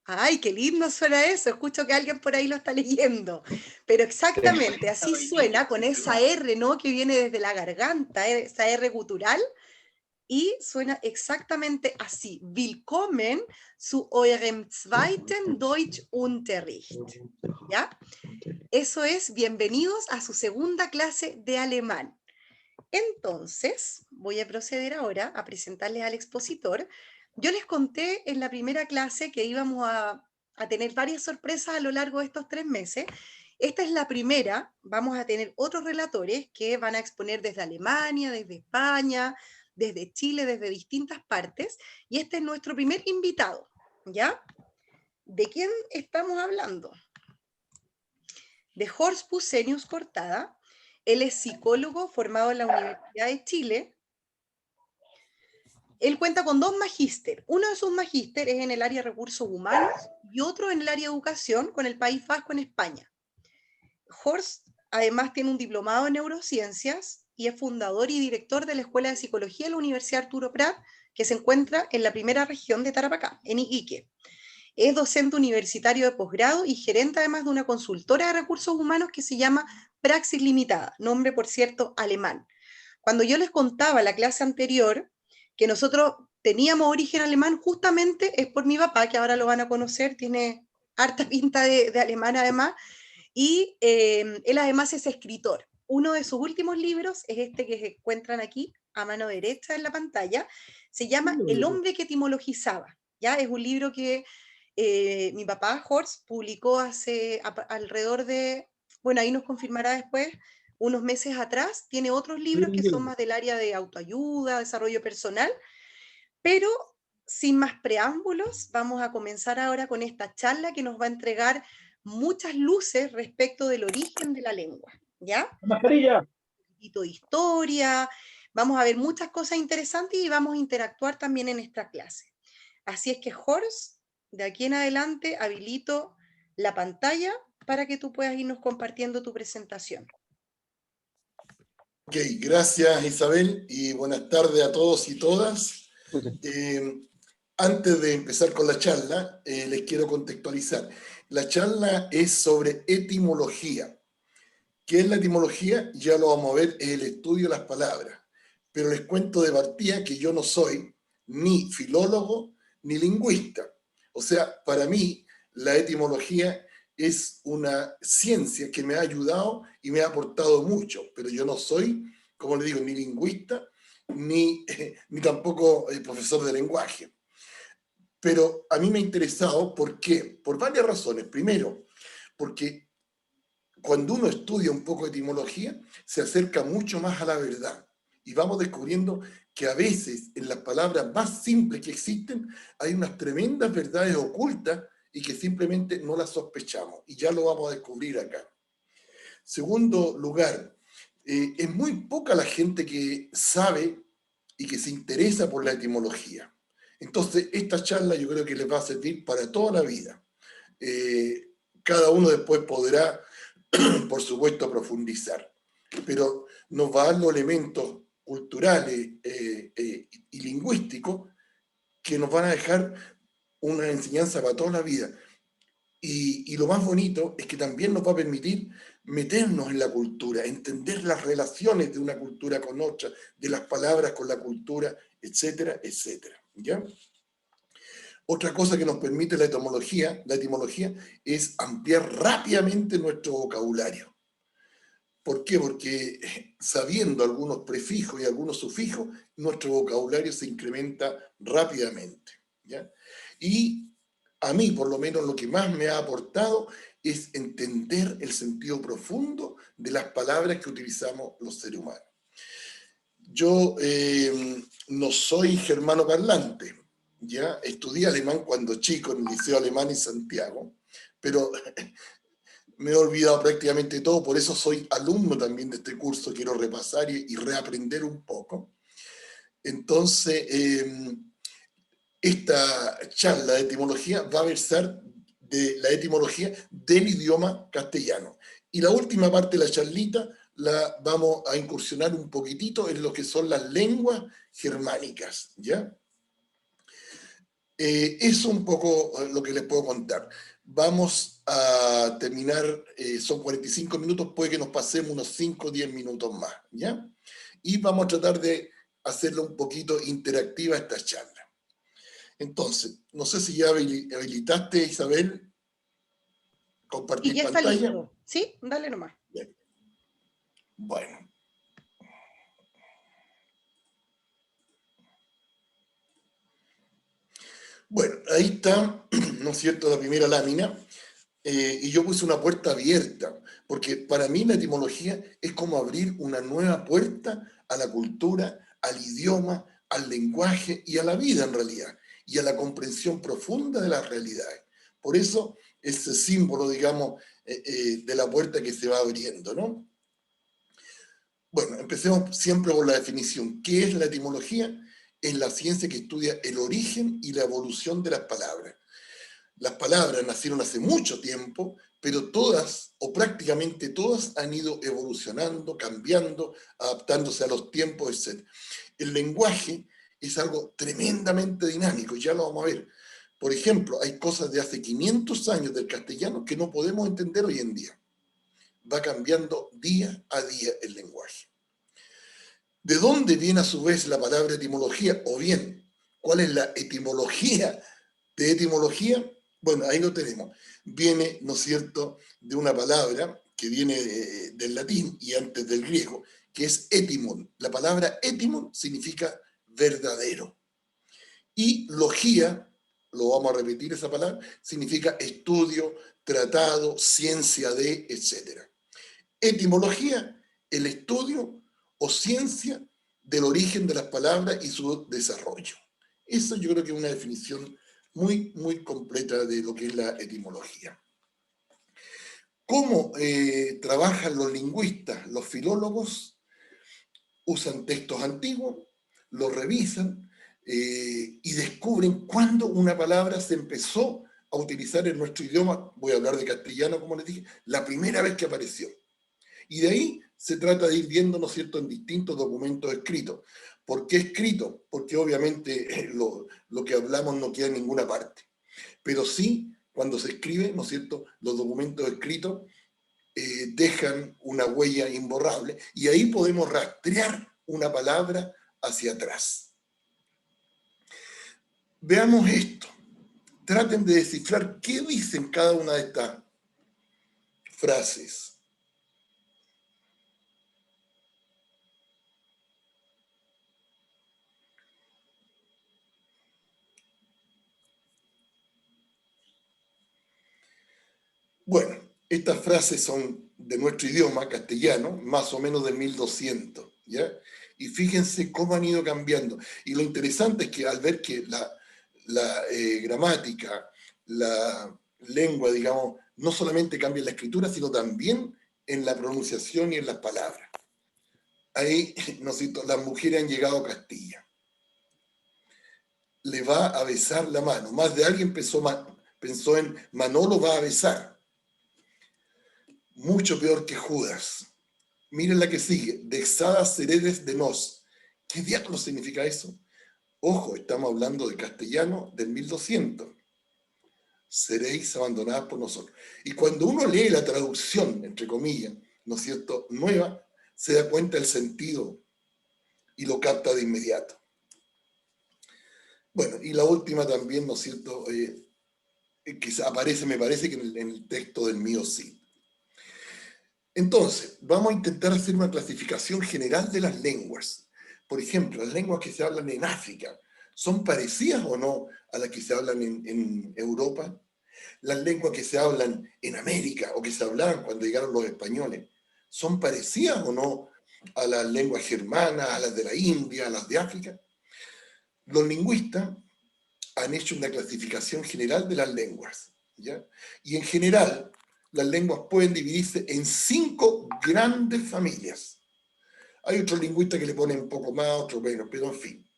Ay, qué lindo suena eso. Escucho que alguien por ahí lo está leyendo. Pero exactamente, así suena con esa R, ¿no? Que viene desde la garganta, esa R gutural. Y suena exactamente así. Willkommen zu eurem zweiten Deutschunterricht. ¿Ya? Eso es, bienvenidos a su segunda clase de alemán. Entonces, voy a proceder ahora a presentarles al expositor. Yo les conté en la primera clase que íbamos a tener varias sorpresas a lo largo de estos 3 meses. Esta es la primera, vamos a tener otros relatores que van a exponer desde Alemania, desde España, desde Chile, desde distintas partes, y este es nuestro primer invitado, ¿ya? ¿De quién estamos hablando? De Horst Pusenius Cortada. Él es psicólogo formado en la Universidad de Chile. Él cuenta con 2 magíster. Uno de sus magíster es en el área de recursos humanos y otro en el área de educación con el País Vasco en España. Horst además tiene un diplomado en neurociencias y es fundador y director de la Escuela de Psicología de la Universidad Arturo Prat, que se encuentra en la primera región de Tarapacá, en Iquique. Es docente universitario de posgrado y gerente además de una consultora de recursos humanos que se llama Praxis Limitada, nombre por cierto alemán. Cuando yo les contaba la clase anterior que nosotros teníamos origen alemán, justamente es por mi papá, que ahora lo van a conocer, tiene harta pinta de alemán además, y él además es escritor. Uno de sus últimos libros es este que se encuentran aquí, a mano derecha en la pantalla, se llama El hombre que etimologizaba. ¿Ya? Es un libro que mi papá, Horst, publicó hace alrededor de, bueno, ahí nos confirmará después, unos meses atrás. Tiene otros libros que son más del área de autoayuda, desarrollo personal, pero sin más preámbulos, vamos a comenzar ahora con esta charla que nos va a entregar muchas luces respecto del origen de la lengua, ¿ya? Mascarilla. Un poquito de historia, vamos a ver muchas cosas interesantes y vamos a interactuar también en esta clase. Así es que, Horst, de aquí en adelante habilito la pantalla para que tú puedas irnos compartiendo tu presentación. Ok, gracias Isabel y buenas tardes a todos y todas. Antes de empezar con la charla, les quiero contextualizar. La charla es sobre etimología. ¿Qué es la etimología? Ya lo vamos a ver, es el estudio de las palabras. Pero les cuento de partida que yo no soy ni filólogo ni lingüista. O sea, para mí la etimología es una ciencia que me ha ayudado y me ha aportado mucho, pero yo no soy, como le digo, ni lingüista ni tampoco profesor de lenguaje. Pero a mí me ha interesado, ¿por qué? Por varias razones. Primero, porque cuando uno estudia un poco de etimología, se acerca mucho más a la verdad. Y vamos descubriendo que a veces en las palabras más simples que existen hay unas tremendas verdades ocultas y que simplemente no las sospechamos. Y ya lo vamos a descubrir acá. Segundo lugar, es muy poca la gente que sabe y que se interesa por la etimología. Entonces, esta charla yo creo que les va a servir para toda la vida. Cada uno después podrá, por supuesto, profundizar, pero nos va a dar los elementos culturales y lingüísticos que nos van a dejar una enseñanza para toda la vida. Y lo más bonito es que también nos va a permitir meternos en la cultura, entender las relaciones de una cultura con otra, de las palabras con la cultura, etcétera, etcétera. ¿Ya? Otra cosa que nos permite la etimología es ampliar rápidamente nuestro vocabulario. ¿Por qué? Porque sabiendo algunos prefijos y algunos sufijos, nuestro vocabulario se incrementa rápidamente. ¿Ya? Y a mí, por lo menos, lo que más me ha aportado es entender el sentido profundo de las palabras que utilizamos los seres humanos. Yo no soy germano parlante, ¿ya? Estudié alemán cuando chico en el Liceo Alemán en Santiago, pero me he olvidado prácticamente todo, por eso soy alumno también de este curso, quiero repasar y reaprender un poco. Entonces, esta charla de etimología va a versar de la etimología del idioma castellano. Y la última parte de la charlita la vamos a incursionar un poquitito en lo que son las lenguas germánicas, ¿ya? Es un poco lo que les puedo contar. Vamos a terminar, son 45 minutos, puede que nos pasemos unos 5 o 10 minutos más, ¿ya? Y vamos a tratar de hacerlo un poquito interactiva esta charla. Entonces, no sé si ya habilitaste, Isabel, Y compartir ya está pantalla. listo. ¿Sí? Dale nomás. Bien. Bueno. Bueno, ahí está, ¿no es cierto?, la primera lámina. Y yo puse una puerta abierta, porque para mí la etimología es como abrir una nueva puerta a la cultura, al idioma, al lenguaje y a la vida en realidad, y a la comprensión profunda de las realidades. Por eso ese símbolo, digamos, de la puerta que se va abriendo, ¿no? Bueno, empecemos siempre por la definición. ¿Qué es la etimología? Es la ciencia que estudia el origen y la evolución de las palabras. Las palabras nacieron hace mucho tiempo, pero todas o prácticamente todas han ido evolucionando, cambiando, adaptándose a los tiempos, etc. El lenguaje es algo tremendamente dinámico, ya lo vamos a ver. Por ejemplo, hay cosas de hace 500 años del castellano que no podemos entender hoy en día. Va cambiando día a día el lenguaje. ¿De dónde viene a su vez la palabra etimología? O bien, ¿cuál es la etimología de etimología? Bueno, ahí lo tenemos. Viene, ¿no es cierto?, de una palabra que viene del latín y antes del griego, que es etimon. La palabra etimon significa verdadero. Y logía, lo vamos a repetir esa palabra, significa estudio, tratado, ciencia de, etc. Etimología, el estudio o ciencia del origen de las palabras y su desarrollo. Eso yo creo que es una definición muy, muy completa de lo que es la etimología. ¿Cómo trabajan los lingüistas, los filólogos? Usan textos antiguos, los revisan y descubren cuándo una palabra se empezó a utilizar en nuestro idioma. Voy a hablar de castellano, como les dije, la primera vez que apareció. Y de ahí se trata de ir viendo, ¿no es cierto?, en distintos documentos escritos. ¿Por qué escritos? Porque obviamente lo que hablamos no queda en ninguna parte. Pero sí, cuando se escribe, ¿no es cierto?, los documentos escritos dejan una huella imborrable y ahí podemos rastrear una palabra hacia atrás. Veamos esto. Traten de descifrar qué dicen cada una de estas frases. Bueno, estas frases son de nuestro idioma castellano, más o menos de 1200, ¿ya? Y fíjense cómo han ido cambiando. Y lo interesante es que al ver que la gramática, la lengua, digamos, no solamente cambia en la escritura, sino también en la pronunciación y en las palabras. Ahí, ¿no es cierto?, las mujeres han llegado a Castilla. Le va a besar la mano. Más de alguien pensó en Manolo va a besar. Mucho peor que Judas. Miren la que sigue, dexadas heredes de nos. ¿Qué diablos significa eso? Ojo, estamos hablando de castellano del 1200. Seréis abandonadas por nosotros. Y cuando uno lee la traducción, entre comillas, ¿no es cierto?, nueva, se da cuenta del sentido y lo capta de inmediato. Bueno, y la última también, ¿no es cierto?, que aparece, me parece que en el texto del mío sí. Entonces, vamos a intentar hacer una clasificación general de las lenguas. Por ejemplo, las lenguas que se hablan en África, ¿son parecidas o no a las que se hablan en Europa? Las lenguas que se hablan en América o que se hablaban cuando llegaron los españoles, ¿son parecidas o no a las lenguas germanas, a las de la India, a las de África? Los lingüistas han hecho una clasificación general de las lenguas, ¿ya? Y en general, las lenguas pueden dividirse en 5 grandes familias. Hay otros lingüistas que le ponen un poco más, otros menos, pero en fin.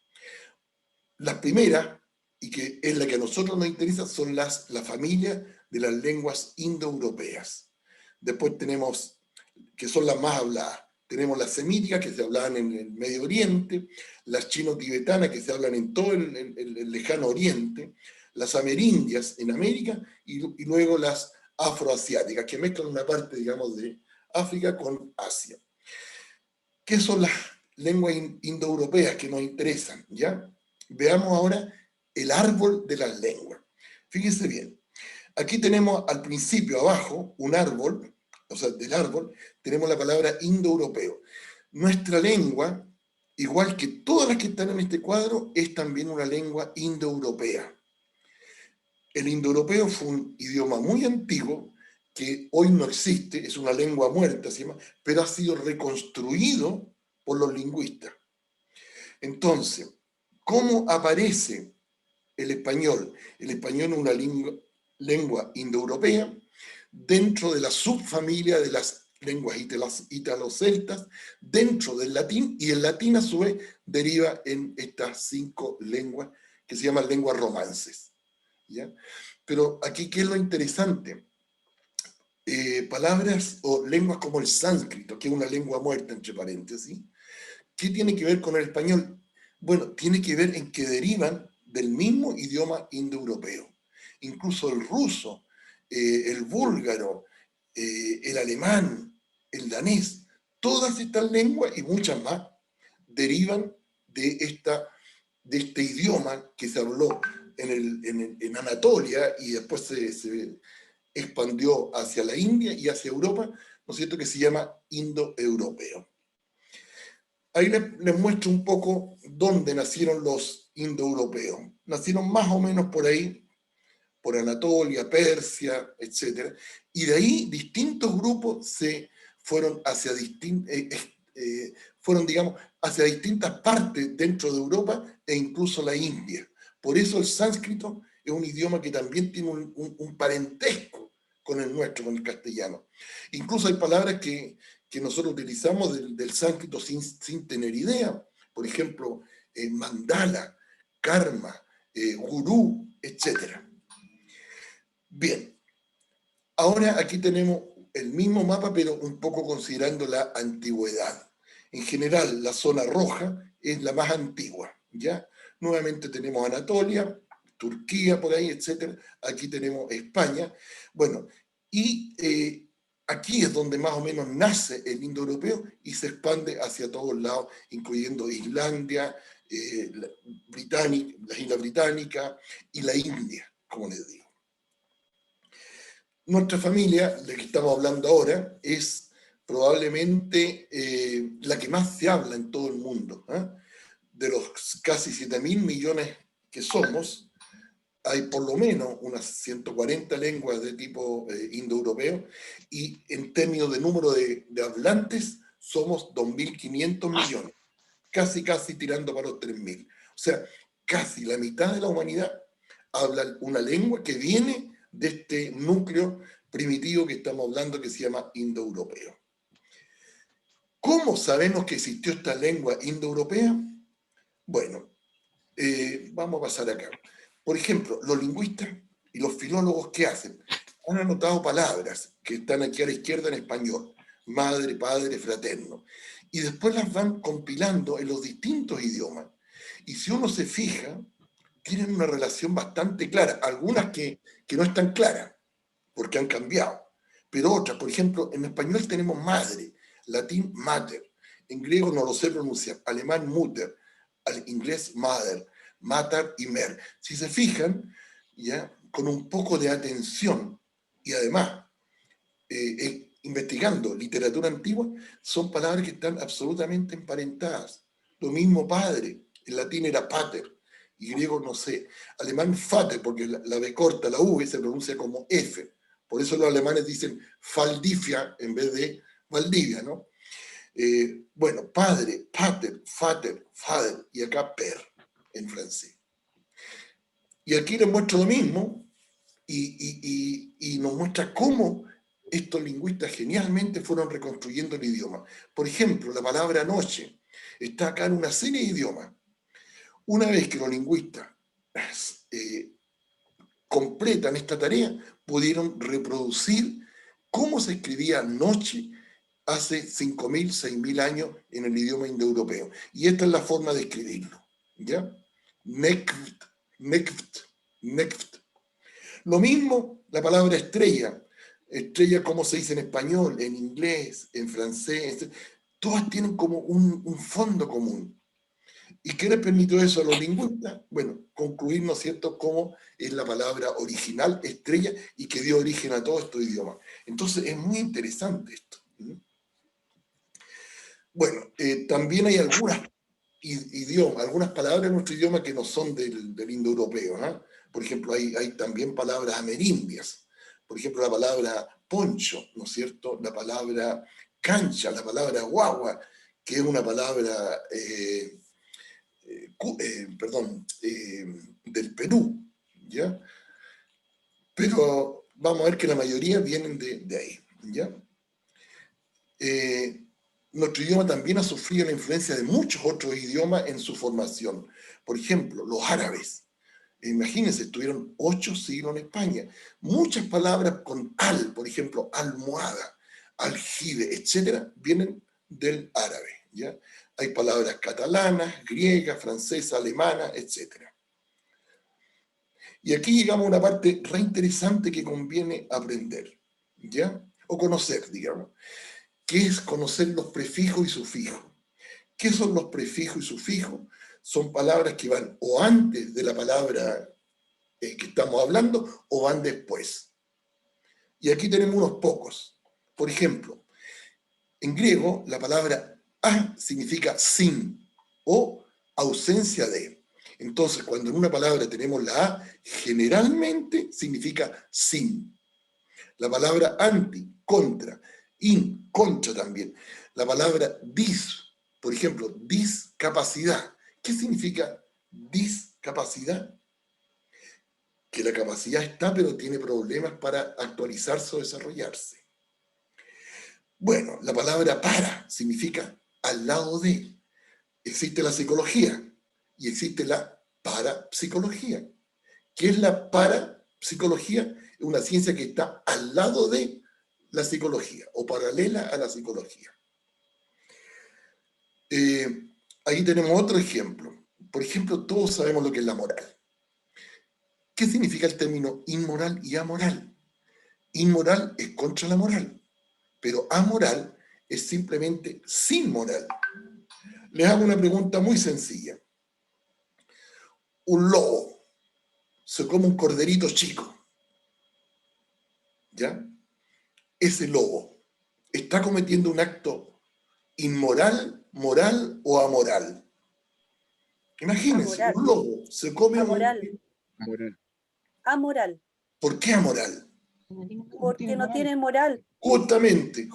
Las primeras, y que es la que a nosotros nos interesa, son la familia de las lenguas indoeuropeas. Después tenemos, que son las más habladas, Tenemos las semíticas que se hablaban en el Medio Oriente, las chino-tibetanas que se hablan en todo el lejano Oriente, las amerindias en América y luego las afroasiáticas que mezclan una parte, digamos, de África con Asia. ¿Qué son las lenguas indoeuropeas que nos interesan? ¿Ya? Veamos ahora el árbol de las lenguas. Fíjense bien, aquí tenemos al principio, abajo, un árbol, o sea, del árbol, tenemos la palabra indoeuropeo. Nuestra lengua, igual que todas las que están en este cuadro, es también una lengua indoeuropea. El indoeuropeo fue un idioma muy antiguo, que hoy no existe, es una lengua muerta, se llama, pero ha sido reconstruido por los lingüistas. Entonces, ¿cómo aparece el español? El español es una lengua indoeuropea dentro de la subfamilia de las lenguas italo-celtas, dentro del latín, y el latín a su vez deriva en estas 5 lenguas que se llaman lenguas romances. ¿Ya? Pero aquí, ¿qué es lo interesante? Palabras o lenguas como el sánscrito, que es una lengua muerta, entre paréntesis, ¿qué tiene que ver con el español? Bueno, tiene que ver en que derivan del mismo idioma indoeuropeo. Incluso el ruso, el búlgaro, el alemán, el danés, todas estas lenguas y muchas más derivan de, este idioma que se habló en Anatolia y después se expandió hacia la India y hacia Europa, ¿no es cierto?, que se llama indoeuropeo. Ahí les muestro un poco dónde nacieron los indoeuropeos. Nacieron más o menos por ahí, por Anatolia, Persia, etc. Y de ahí distintos grupos se fueron digamos, hacia distintas partes dentro de Europa e incluso la India. Por eso el sánscrito es un idioma que también tiene un parentesco con el nuestro, con el castellano. Incluso hay palabras que nosotros utilizamos del sánscrito sin tener idea. Por ejemplo, mandala, karma, gurú, etc. Bien, ahora aquí tenemos el mismo mapa, pero un poco considerando la antigüedad. En general, la zona roja es la más antigua, ¿ya? Nuevamente tenemos Anatolia, Turquía por ahí, etc. Aquí tenemos España. Bueno, y aquí es donde más o menos nace el indoeuropeo y se expande hacia todos lados, incluyendo Islandia, las Islas Británicas y la India, como les digo. Nuestra familia, de la que estamos hablando ahora, es probablemente la que más se habla en todo el mundo. De los casi 7.000 millones que somos, hay por lo menos unas 140 lenguas de tipo indoeuropeo y en términos de número de hablantes somos 2.500 millones, casi tirando para los 3.000. O sea, casi la mitad de la humanidad habla una lengua que viene de este núcleo primitivo que estamos hablando que se llama indoeuropeo. ¿Cómo sabemos que existió esta lengua indoeuropea? Bueno, vamos a pasar acá. Por ejemplo, los lingüistas y los filólogos, ¿qué hacen? Han anotado palabras que están aquí a la izquierda en español, madre, padre, fraterno, y después las van compilando en los distintos idiomas. Y si uno se fija, tienen una relación bastante clara, algunas que no están claras, porque han cambiado, pero otras, por ejemplo, en español tenemos madre, latín mater, en griego no lo sé pronunciar, alemán mutter, al inglés mother, matar y mer. Si se fijan, ya con un poco de atención y además investigando literatura antigua, son palabras que están absolutamente emparentadas. Lo mismo padre, en latín era pater, y griego no sé, alemán fater, porque la B corta, la V se pronuncia como F, por eso los alemanes dicen Faldifia en vez de Valdivia, ¿no? Bueno, padre, pater, fater, father, y acá per, en francés. Y aquí les muestro lo mismo, y nos muestra cómo estos lingüistas genialmente fueron reconstruyendo el idioma. Por ejemplo, la palabra noche está acá en una serie de idiomas. Una vez que los lingüistas completan esta tarea, pudieron reproducir cómo se escribía noche hace 5.000, 6.000 años en el idioma indoeuropeo. Y esta es la forma de escribirlo, ¿ya? Nekt, nekt, nekt. Lo mismo la palabra estrella. Estrella, como se dice en español, en inglés, en francés, todas tienen como un fondo común. ¿Y qué les permitió eso a los lingüistas? Bueno, concluir, ¿no es cierto?, cómo es la palabra original, estrella, y que dio origen a todos estos idiomas. Entonces, es muy interesante esto. Bueno, también hay algunas idiomas, algunas palabras en nuestro idioma que no son del indoeuropeo, ¿no? Por ejemplo, hay también palabras amerindias. Por ejemplo, la palabra poncho, ¿no es cierto? La palabra cancha, la palabra guagua, que es una palabra, del Perú, ¿ya? Pero vamos a ver que la mayoría vienen de ahí, ¿ya? Nuestro idioma también ha sufrido la influencia de muchos otros idiomas en su formación. Por ejemplo, los árabes. Imagínense, estuvieron 8 siglos en España. Muchas palabras con al, por ejemplo, almohada, aljibe, etcétera, vienen del árabe, ¿ya? Hay palabras catalanas, griegas, francesas, alemanas, etcétera. Y aquí llegamos a una parte re interesante que conviene aprender, ¿ya? O conocer, digamos. ¿Qué es conocer los prefijos y sufijos? ¿Qué son los prefijos y sufijos? Son palabras que van o antes de la palabra que estamos hablando o van después. Y aquí tenemos unos pocos. Por ejemplo, en griego la palabra a significa sin o ausencia de. Entonces, cuando en una palabra tenemos la a, generalmente significa sin. La palabra anti, contra, in, contra también. La palabra dis, por ejemplo, discapacidad. ¿Qué significa discapacidad? Que la capacidad está, pero tiene problemas para actualizarse o desarrollarse. Bueno, la palabra para significa al lado de. Existe la psicología y existe la parapsicología. ¿Qué es la parapsicología? Es una ciencia que está al lado de la psicología o paralela a la psicología. Ahí tenemos otro ejemplo. Por ejemplo, todos sabemos lo que es la moral. ¿Qué significa el término inmoral y amoral? Inmoral es contra la moral, pero amoral es simplemente sin moral. Les hago una pregunta muy sencilla. Un lobo se come un corderito chico, ¿ya? Ese lobo está cometiendo un acto inmoral, moral o amoral. Imagínense, Amoral. un lobo se come Amoral. un... Amoral. ¿Por qué amoral? Porque no tienen moral. Justamente,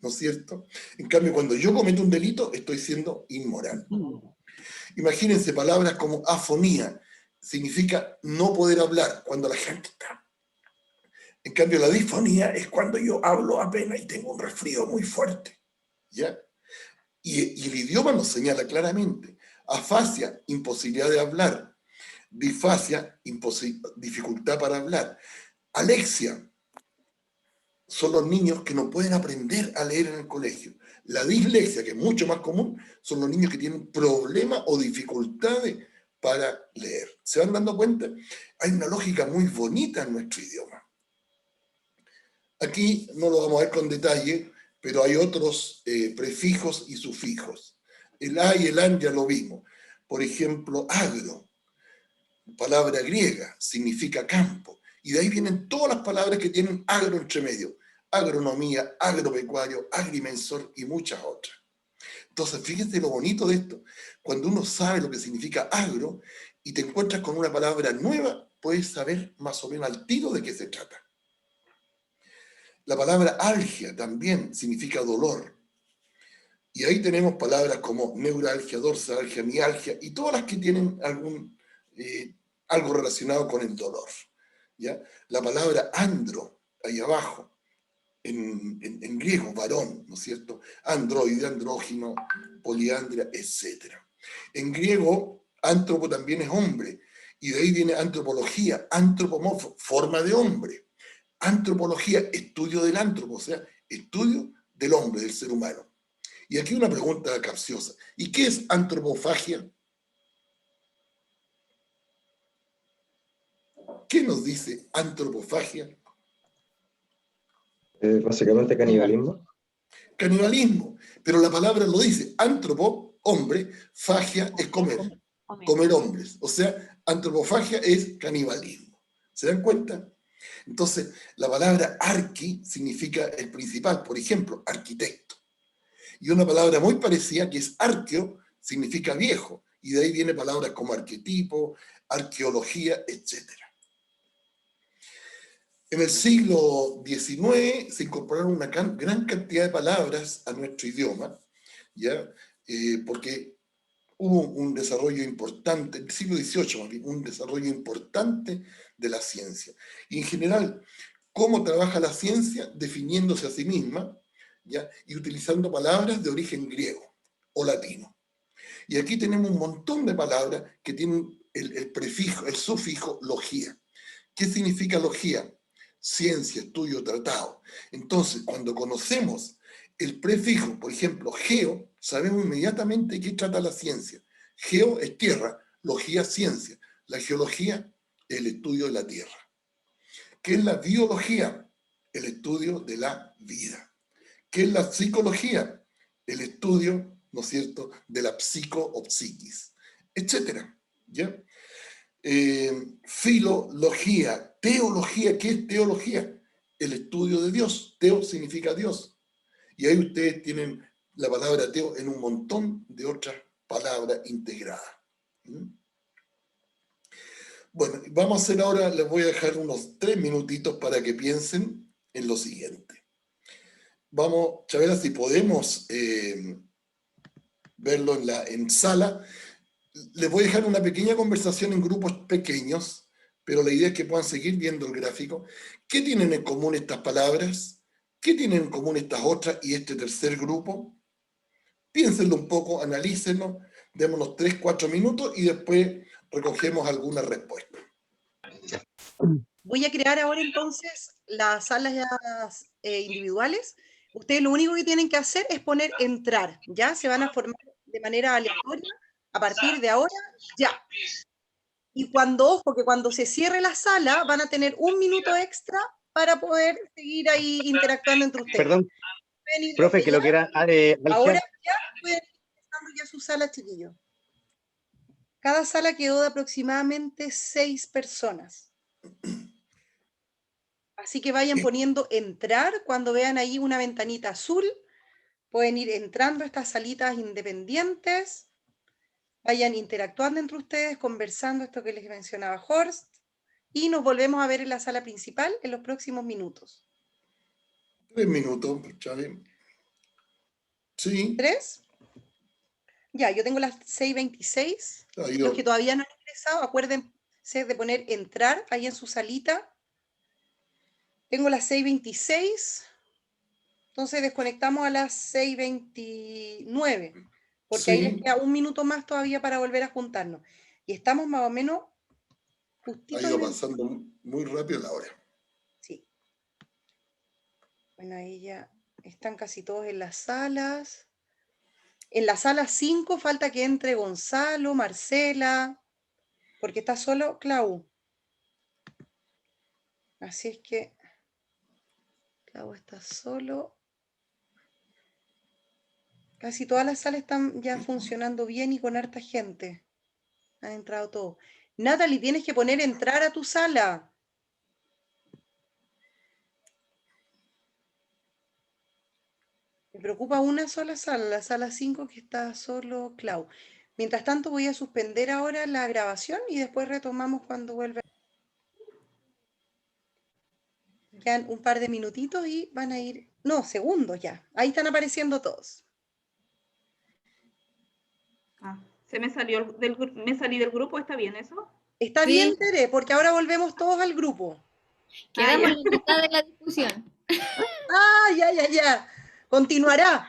¿no es cierto? En cambio, cuando yo cometo un delito, estoy siendo inmoral. Imagínense palabras como afonía, significa no poder hablar, cuando la gente está. En cambio, la disfonía es cuando yo hablo apenas y tengo un resfrío muy fuerte, ¿ya? Y el idioma nos señala claramente. Afasia, imposibilidad de hablar. Disfasia, dificultad para hablar. Alexia, son los niños que no pueden aprender a leer en el colegio. La dislexia, que es mucho más común, son los niños que tienen problemas o dificultades para leer. ¿Se van dando cuenta? Hay una lógica muy bonita en nuestro idioma. Aquí no lo vamos a ver con detalle, pero hay otros prefijos y sufijos. El a y el an ya lo vimos. Por ejemplo, agro, palabra griega, significa campo. Y de ahí vienen todas las palabras que tienen agro entre medio. Agronomía, agropecuario, agrimensor y muchas otras. Entonces, fíjense lo bonito de esto. Cuando uno sabe lo que significa agro y te encuentras con una palabra nueva, puedes saber más o menos al tiro de qué se trata. La palabra algia también significa dolor. Y ahí tenemos palabras como neuralgia, dorsalgia, mialgia y todas las que tienen algo relacionado con el dolor, ¿ya? La palabra andro, ahí abajo, en griego, varón, ¿no es cierto? Androide, andrógino, poliandria, etc. En griego, antropo también es hombre, y de ahí viene antropología, antropomorfo, forma de hombre. Antropología, estudio del antropo, o sea, estudio del hombre, del ser humano. Y aquí una pregunta capciosa. ¿Y qué es antropofagia? ¿Qué nos dice antropofagia? Básicamente canibalismo. Canibalismo. Pero la palabra lo dice. Antropo, hombre, fagia es comer. Comer hombres. O sea, antropofagia es canibalismo. ¿Se dan cuenta? Entonces, la palabra arqui significa el principal, por ejemplo, arquitecto. Y una palabra muy parecida que es arqueo, significa viejo. Y de ahí viene palabras como arquetipo, arqueología, etc. En el siglo XIX se incorporaron una gran cantidad de palabras a nuestro idioma, ¿ya? Porque hubo un desarrollo importante, en el siglo XVIII, un desarrollo importante de la ciencia. Y en general, ¿cómo trabaja la ciencia? Definiéndose a sí misma, ¿ya? Y utilizando palabras de origen griego o latino. Y aquí tenemos un montón de palabras que tienen el prefijo, el sufijo logía. ¿Qué significa logía? Ciencia, estudio, tratado. Entonces, cuando conocemos el prefijo, por ejemplo, geo, sabemos inmediatamente de qué trata la ciencia. Geo es tierra, logía, ciencia. La geología, el estudio de la tierra. ¿Qué es la biología? El estudio de la vida. ¿Qué es la psicología? El estudio, ¿no es cierto?, de la psico o psiquis, etcétera. ¿Ya? Filología, teología. ¿Qué es teología? El estudio de Dios. Teo significa Dios. Y ahí ustedes tienen la palabra teo en un montón de otras palabras integradas. Bueno, vamos a hacer ahora, les voy a dejar unos 3 minutitos para que piensen en lo siguiente. Vamos, Chavela, si podemos verlo en sala. Les voy a dejar una pequeña conversación en grupos pequeños, pero la idea es que puedan seguir viendo el gráfico. ¿Qué tienen en común estas palabras? ¿Qué tienen en común estas otras y este tercer grupo? Piénsenlo un poco, analícenlo, démonos 3, 4 minutos y después recogemos alguna respuesta. Voy a crear ahora entonces las salas individuales. Ustedes lo único que tienen que hacer es poner entrar, ¿ya? Se van a formar de manera aleatoria a partir de ahora, ya. Y ojo, que cuando se cierre la sala van a tener 1 minuto extra para poder seguir ahí interactuando entre ustedes. Perdón, profe, que lo que era... Ahora ya pueden ir empezando ya su sala, chiquillos. Cada sala quedó de aproximadamente 6 personas. Así que vayan poniendo entrar cuando vean ahí una ventanita azul. Pueden ir entrando a estas salitas independientes. Vayan interactuando entre ustedes, conversando esto que les mencionaba Horst. Y nos volvemos a ver en la sala principal en los próximos minutos. 3 minutos, Chávez. Sí. ¿3? Ya, yo tengo las 6:26. Los que todavía no han ingresado, acuérdense de poner entrar ahí en su salita. Tengo las 6:26. Entonces desconectamos a las 6:29. Porque ahí les queda 1 minuto más todavía para volver a juntarnos. Y estamos más o menos justito. Ha ido pasando muy rápido la hora. Sí. Bueno, ahí ya están casi todos en las salas. En la sala 5 falta que entre Gonzalo, Marcela, porque está solo Clau. Así es que Clau está solo. Casi todas las salas están ya funcionando bien y con harta gente. Han entrado todos. Natalie, tienes que poner entrar a tu sala. Me preocupa una sola sala, la sala 5, que está solo Clau. Mientras tanto voy a suspender ahora la grabación y después retomamos cuando vuelva. Quedan un par de minutitos y van a ir... No, segundos ya. Ahí están apareciendo todos. Me salí del grupo, ¿está bien eso? Está bien, Tere, porque ahora volvemos todos al grupo. Quedamos en la mitad de la discusión. Ya. Continuará.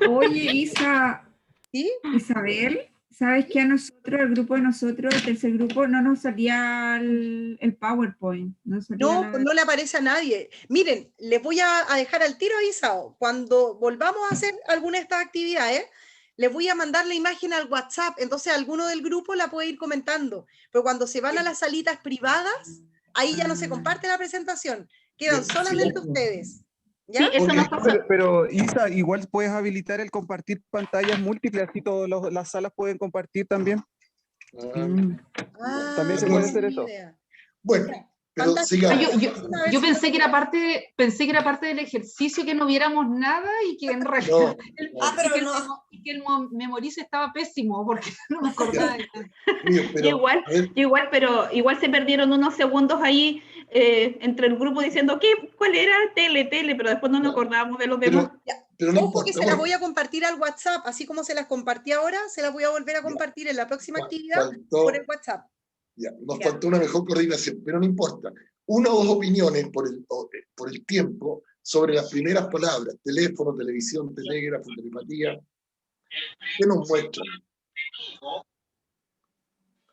Oye, Isa, ¿Sí? Isabel, ¿Sabes que a nosotros, al grupo de nosotros, el tercer grupo, no nos salía el PowerPoint? No salía No, no le aparece a nadie. Miren, les voy a dejar al tiro avisado. Cuando volvamos a hacer alguna de estas actividades, les voy a mandar la imagen al WhatsApp. Entonces alguno del grupo la puede ir comentando. Pero cuando se van a las salitas privadas, ahí ya no se comparte la presentación. Quedan Bien, solamente sí. ustedes. Sí, ¿Ya? eso Ok. nos pasó. Pero Isa, igual puedes habilitar el compartir pantallas múltiples, así todas las salas pueden compartir también. Ah, También se no puede Entonces, hacer tenía eso. idea. bueno, Ya, pero fantástico. Ah, sigamos. A ver yo si pensé que era parte del ejercicio que no viéramos nada y que en realidad No, pero que no. el memorice estaba pésimo porque no me acordaba de nada. Río, pero, Igual, a ver, pero igual se perdieron unos segundos ahí entre el grupo diciendo cuál era tele, pero después no nos no, acordábamos de los demás. pero no Ojo que importa. se las Bueno, voy a compartir al WhatsApp, así como se las compartí ahora, se las voy a volver a compartir en la próxima actividad por el faltó, WhatsApp. ya, nos Ya. faltó una mejor coordinación, pero no importa. Una o dos opiniones por el tiempo sobre las primeras palabras, teléfono, televisión, telégrafo, telepatía. ¿Qué nos muestran?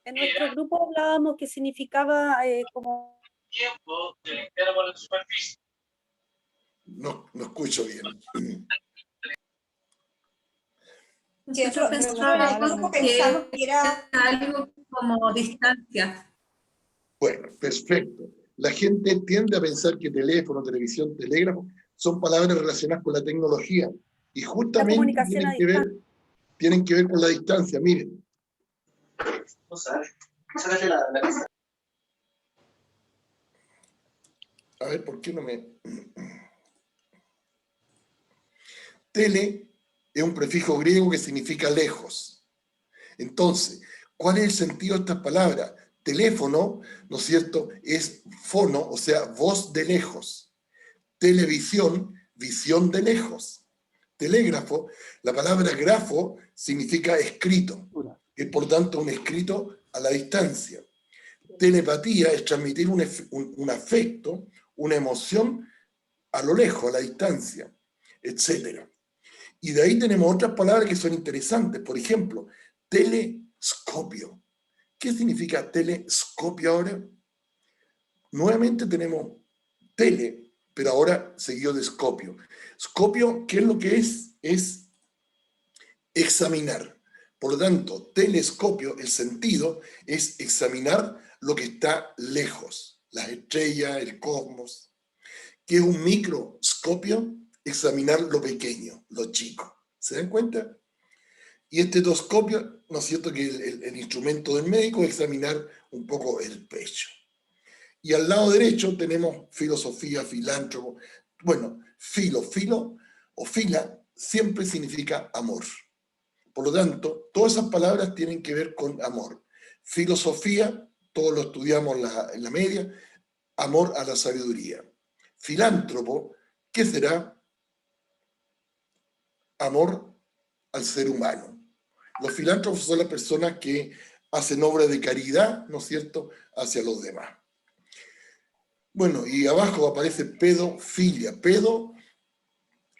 En nuestro grupo hablábamos que significaba como... No escucho bien. Nosotros pensábamos que era algo como distancia. Bueno, perfecto. La gente tiende a pensar que teléfono, televisión, telégrafo son palabras relacionadas con la tecnología y La justamente comunicación a distancia. tienen que ver con la distancia. Miren. A ver, ¿por qué no me...? Tele es un prefijo griego que significa lejos. Entonces, ¿cuál es el sentido de estas palabras? Teléfono, ¿no es cierto?, es fono, o sea, voz de lejos. Televisión, visión de lejos. Telégrafo, la palabra grafo significa escrito, es por tanto un escrito a la distancia. Telepatía es transmitir un afecto, una emoción a lo lejos, a la distancia, etc. Y de ahí tenemos otras palabras que son interesantes. Por ejemplo, telescopio. ¿Qué significa telescopio ahora? Nuevamente tenemos tele, pero ahora seguido de escopio. Scopio, ¿qué es lo que es? Es examinar. Por lo tanto, telescopio, el sentido es examinar lo que está lejos, las estrellas, el cosmos. ¿Qué es un microscopio? Examinar lo pequeño, lo chico. ¿Se dan cuenta? Y estetoscopio, ¿no es cierto?, que el instrumento del médico es examinar un poco el pecho. Y al lado derecho tenemos filosofía, filántropo. Bueno, filo o fila siempre significa amor. Por lo tanto, todas esas palabras tienen que ver con amor. Filosofía, todos lo estudiamos en la media, amor a la sabiduría. Filántropo, ¿qué será? Amor al ser humano. Los filántropos son las personas que hacen obras de caridad, ¿no es cierto?, hacia los demás. Bueno, y abajo aparece pedofilia. Pedo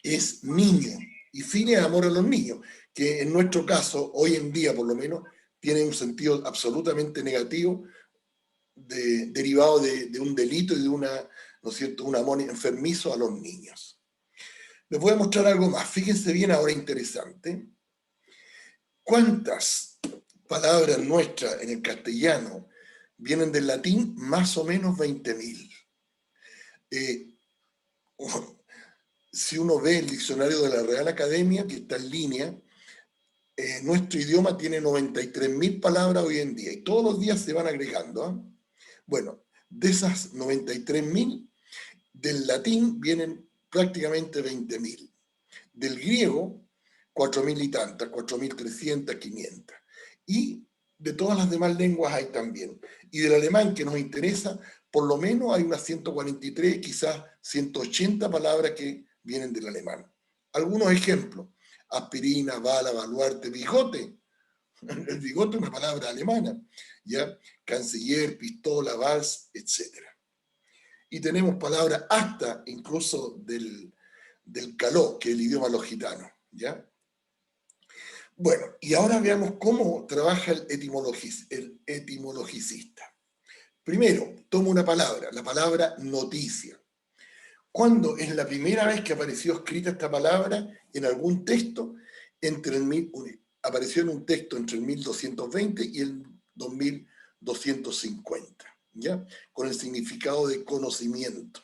es niño y filia es amor a los niños, que en nuestro caso, hoy en día por lo menos, tiene un sentido absolutamente negativo derivado de un delito y de ¿no es cierto?, un amor enfermizo a los niños. Les voy a mostrar algo más. Fíjense bien ahora, interesante. ¿Cuántas palabras nuestras en el castellano vienen del latín? Más o menos 20.000. Si uno ve el diccionario de la Real Academia, que está en línea, nuestro idioma tiene 93.000 palabras hoy en día y todos los días se van agregando. ¿Eh? Bueno, de esas 93.000, del latín vienen prácticamente 20.000. Del griego, 4.000 y tantas, 4.300, 500. Y de todas las demás lenguas hay también. Y del alemán, que nos interesa, por lo menos hay unas 143, quizás 180 palabras que vienen del alemán. Algunos ejemplos: aspirina, bala, baluarte, bigote. El bigote es una palabra alemana, ¿ya? Canciller, pistola, vals, etc. Y tenemos palabras hasta incluso del caló, que es el idioma de los gitanos, ¿ya? Bueno, y ahora veamos cómo trabaja el etimologicista. Primero, toma una palabra, la palabra noticia. ¿Cuándo es la primera vez que apareció escrita esta palabra en algún texto? Apareció en un texto entre el 1220 y el 2250, ¿ya? Con el significado de conocimiento.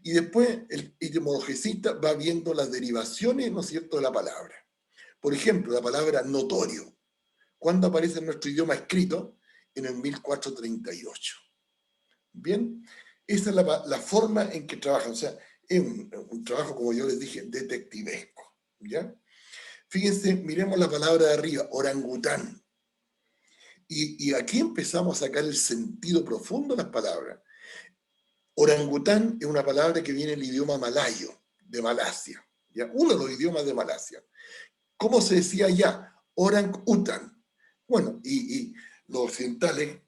Y después el etimologicista va viendo las derivaciones, ¿no es cierto?, de la palabra. Por ejemplo, la palabra notorio. ¿Cuándo aparece en nuestro idioma escrito? En el 1438. Bien, esa es la forma en que trabajan. O sea, es un trabajo, como yo les dije, detectivesco. ¿Ya? Fíjense, miremos la palabra de arriba, orangután. Y aquí empezamos a sacar el sentido profundo de las palabras. Orangután es una palabra que viene del idioma malayo, de Malasia. ¿Ya? Uno de los idiomas de Malasia. ¿Cómo se decía allá? Orang-utan. Bueno, y los occidentales,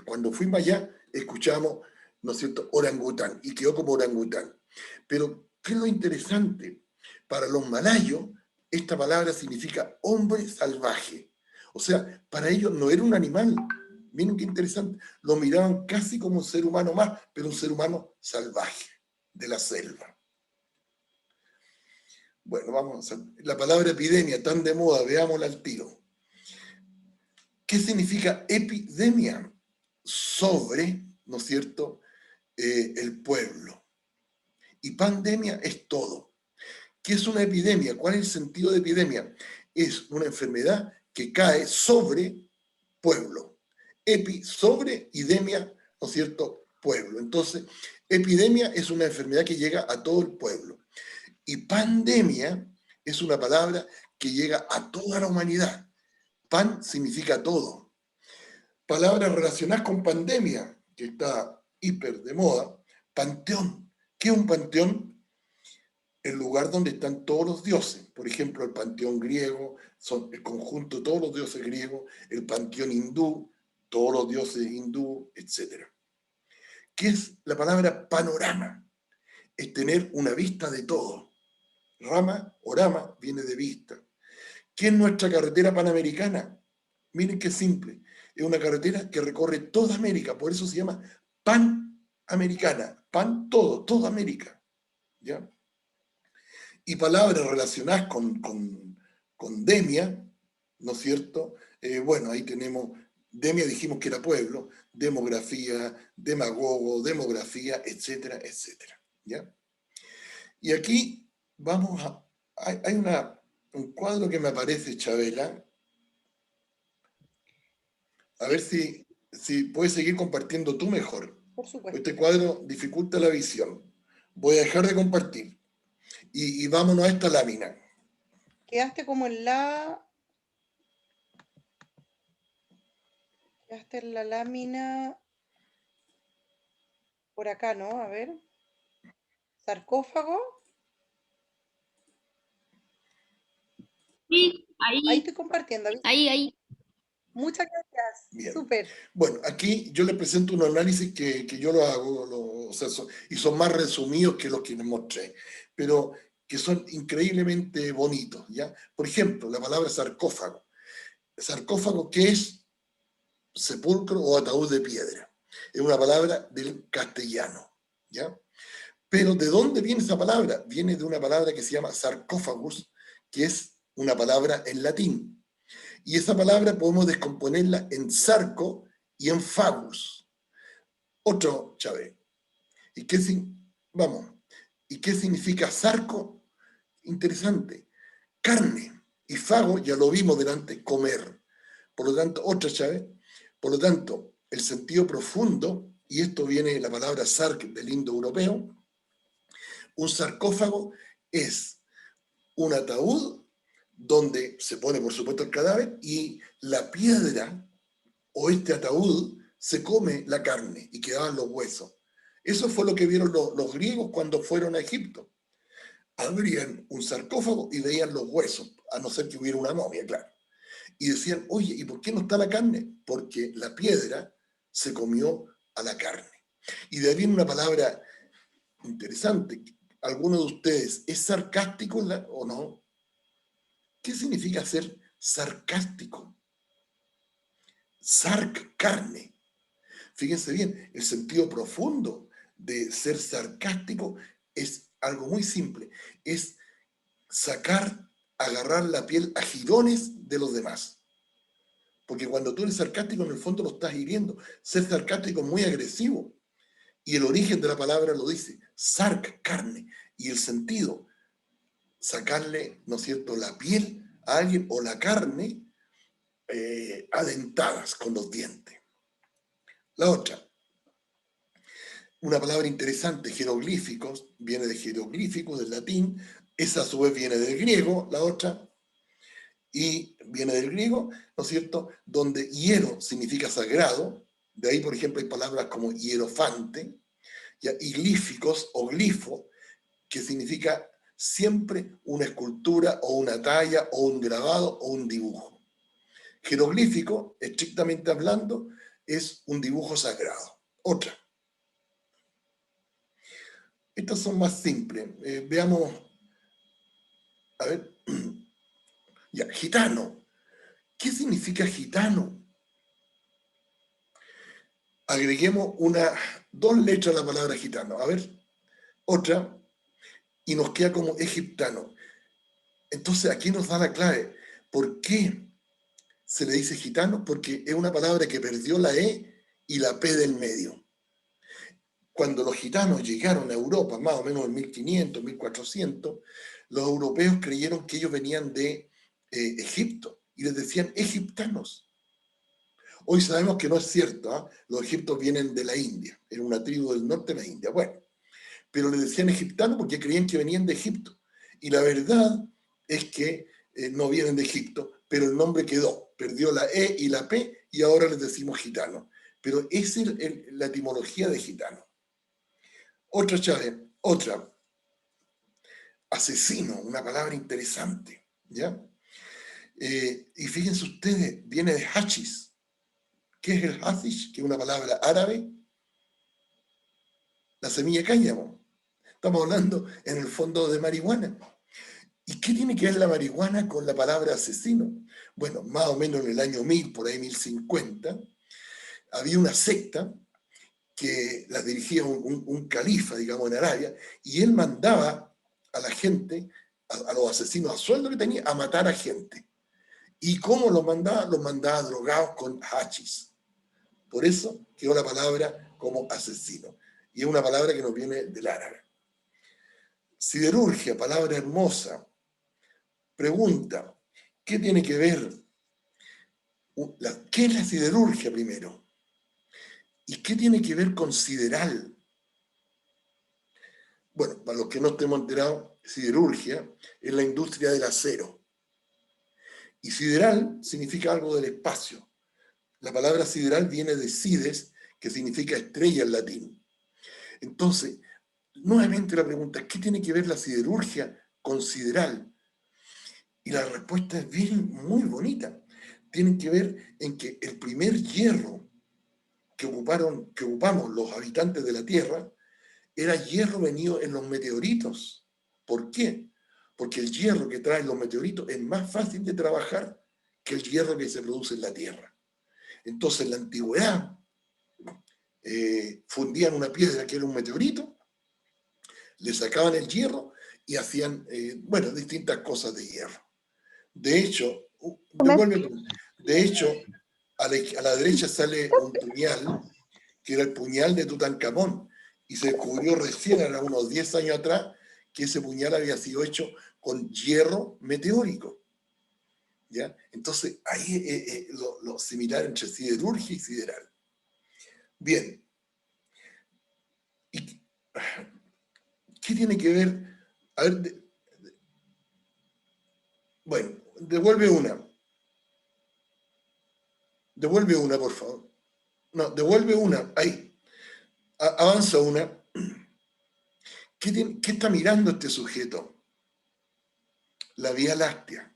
cuando fuimos allá, escuchamos, ¿no es cierto?, orangután, y quedó como orangután. Pero, ¿qué es lo interesante? Para los malayos, esta palabra significa hombre salvaje. O sea, para ellos no era un animal. Miren qué interesante. Lo miraban casi como un ser humano más, pero un ser humano salvaje, de la selva. Bueno, vamos a la palabra epidemia, tan de moda, veámosla al tiro. ¿Qué significa epidemia? Sobre, ¿no es cierto?, el pueblo. Y pandemia es todo. ¿Qué es una epidemia? ¿Cuál es el sentido de epidemia? Es una enfermedad que cae sobre pueblo. Epi, sobre, y demia, ¿no es cierto?, pueblo. Entonces, epidemia es una enfermedad que llega a todo el pueblo. Y pandemia es una palabra que llega a toda la humanidad. Pan significa todo. Palabras relacionadas con pandemia, que está hiper de moda. Panteón. ¿Qué es un panteón? El lugar donde están todos los dioses. Por ejemplo, el panteón griego, son el conjunto de todos los dioses griegos. El panteón hindú, todos los dioses hindú, etc. ¿Qué es la palabra panorama? Es tener una vista de todo. Rama o rama viene de vista. ¿Qué es nuestra carretera panamericana? Miren qué simple. Es una carretera que recorre toda América, por eso se llama Panamericana. Pan, todo, toda América. ¿Ya? Y palabras relacionadas con demia, ¿no es cierto? Bueno, ahí tenemos, demia dijimos que era pueblo, demografía, demagogo, demografía, etcétera, etcétera. ¿Ya? Y aquí vamos a... Hay un cuadro que me aparece, Chabela. A ver si puedes seguir compartiendo tú mejor. Por supuesto. Este cuadro dificulta la visión. Voy a dejar de compartir. Y vámonos a esta lámina. Quedaste como en la... Quedaste en la lámina... Por acá, ¿no? A ver. Sarcófago. Sí, Ahí ahí, estoy compartiendo. ¿Viste? ahí. Muchas gracias. Bien. Súper. Bueno, aquí yo les presento un análisis que yo lo hago, o sea, y son más resumidos que los que les mostré, pero que son increíblemente bonitos, ¿ya? Por ejemplo, la palabra sarcófago. Sarcófago, ¿qué es? Sepulcro o ataúd de piedra. Es una palabra del castellano, ¿ya? Pero ¿de dónde viene esa palabra? Viene de una palabra que se llama sarcófagus, que es una palabra en latín. Y esa palabra podemos descomponerla en sarco y en fagus. Otro, Chávez. ¿Y qué significa sarco? Interesante. Carne. Y fago, ya lo vimos delante, comer. Por lo tanto, otra, Chávez. Por lo tanto, el sentido profundo, y esto viene de la palabra sarc del indoeuropeo, un sarcófago es un ataúd donde se pone, por supuesto, el cadáver y la piedra o este ataúd se come la carne y quedaban los huesos. Eso fue lo que vieron los griegos cuando fueron a Egipto. Abrían un sarcófago y veían los huesos, a no ser que hubiera una momia, claro. Y decían, oye, ¿y por qué no está la carne? Porque la piedra se comió a la carne. Y de ahí viene una palabra interesante. ¿Alguno de ustedes es sarcástico o no? ¿Qué significa ser sarcástico? Sarc, carne. Fíjense bien, el sentido profundo de ser sarcástico es algo muy simple. Es sacar, agarrar la piel a jirones de los demás. Porque cuando tú eres sarcástico, en el fondo lo estás hiriendo. Ser sarcástico es muy agresivo. Y el origen de la palabra lo dice, sarc, carne. Y el sentido, sacarle, ¿no es cierto?, la piel a alguien o la carne adentadas con los dientes. La otra, una palabra interesante, jeroglíficos, viene de jeroglífico, del latín, esa a su vez viene del griego, la otra, y viene del griego, ¿no es cierto?, donde hiero significa sagrado, de ahí, por ejemplo, hay palabras como hierofante, ¿ya? Y glíficos o glifo, que significa siempre una escultura o una talla o un grabado o un dibujo. Jeroglífico, estrictamente hablando, es un dibujo sagrado. Otra. Estas son más simples. Veamos, a ver, ya, gitano. ¿Qué significa gitano? Agreguemos dos letras a la palabra gitano. A ver, otra, y nos queda como egiptano. Entonces aquí nos da la clave. ¿Por qué se le dice gitano? Porque es una palabra que perdió la E y la P del medio. Cuando los gitanos llegaron a Europa, más o menos en 1500, 1400, los europeos creyeron que ellos venían de Egipto y les decían egiptanos. Hoy sabemos que no es cierto, ¿eh? Los egipcios vienen de la India, era una tribu del norte de la India. Bueno, pero les decían egiptanos porque creían que venían de Egipto. Y la verdad es que no vienen de Egipto, pero el nombre quedó, perdió la E y la P y ahora les decimos gitano. Pero esa es la etimología de gitano. Otra chave, otra. Asesino, una palabra interesante, ¿ya? Y fíjense ustedes, viene de hachis. ¿Qué es el hashish? Que es una palabra árabe. La semilla de cáñamo. Estamos hablando en el fondo de marihuana. ¿Y qué tiene que ver la marihuana con la palabra asesino? Bueno, más o menos en el año 1000, por ahí 1050, había una secta que la dirigía un califa, digamos, en Arabia, y él mandaba a la gente, a los asesinos a sueldo que tenía, a matar a gente. ¿Y cómo los mandaba? Los mandaba drogados con hachís. Por eso quedó la palabra como asesino. Y es una palabra que nos viene del árabe. Siderurgia, palabra hermosa. Pregunta, ¿qué tiene que ver? ¿Qué es la siderurgia primero? ¿Y qué tiene que ver con sideral? Bueno, para los que no estemos enterados, siderurgia es la industria del acero. Y sideral significa algo del espacio. La palabra sideral viene de sides, que significa estrella en latín. Entonces, nuevamente la pregunta, ¿qué tiene que ver la siderurgia con sideral? Y la respuesta es bien, muy bonita. Tienen que ver en que el primer hierro que ocupamos los habitantes de la Tierra era hierro venido en los meteoritos. ¿Por qué? Porque el hierro que traen los meteoritos es más fácil de trabajar que el hierro que se produce en la Tierra. Entonces, en la antigüedad, fundían una piedra que era un meteorito, le sacaban el hierro y hacían, distintas cosas de hierro. De hecho, a la derecha sale un puñal, que era el puñal de Tutankamón, y se descubrió recién, era unos 10 años atrás, que ese puñal había sido hecho con hierro meteórico. ¿Ya? Entonces, ahí lo similar entre siderurgia y sideral. Bien. ¿Y qué tiene que ver? A ver, bueno, devuelve una, por favor. No, devuelve una, ahí. Avanza una. ¿Qué está mirando este sujeto? La Vía Láctea.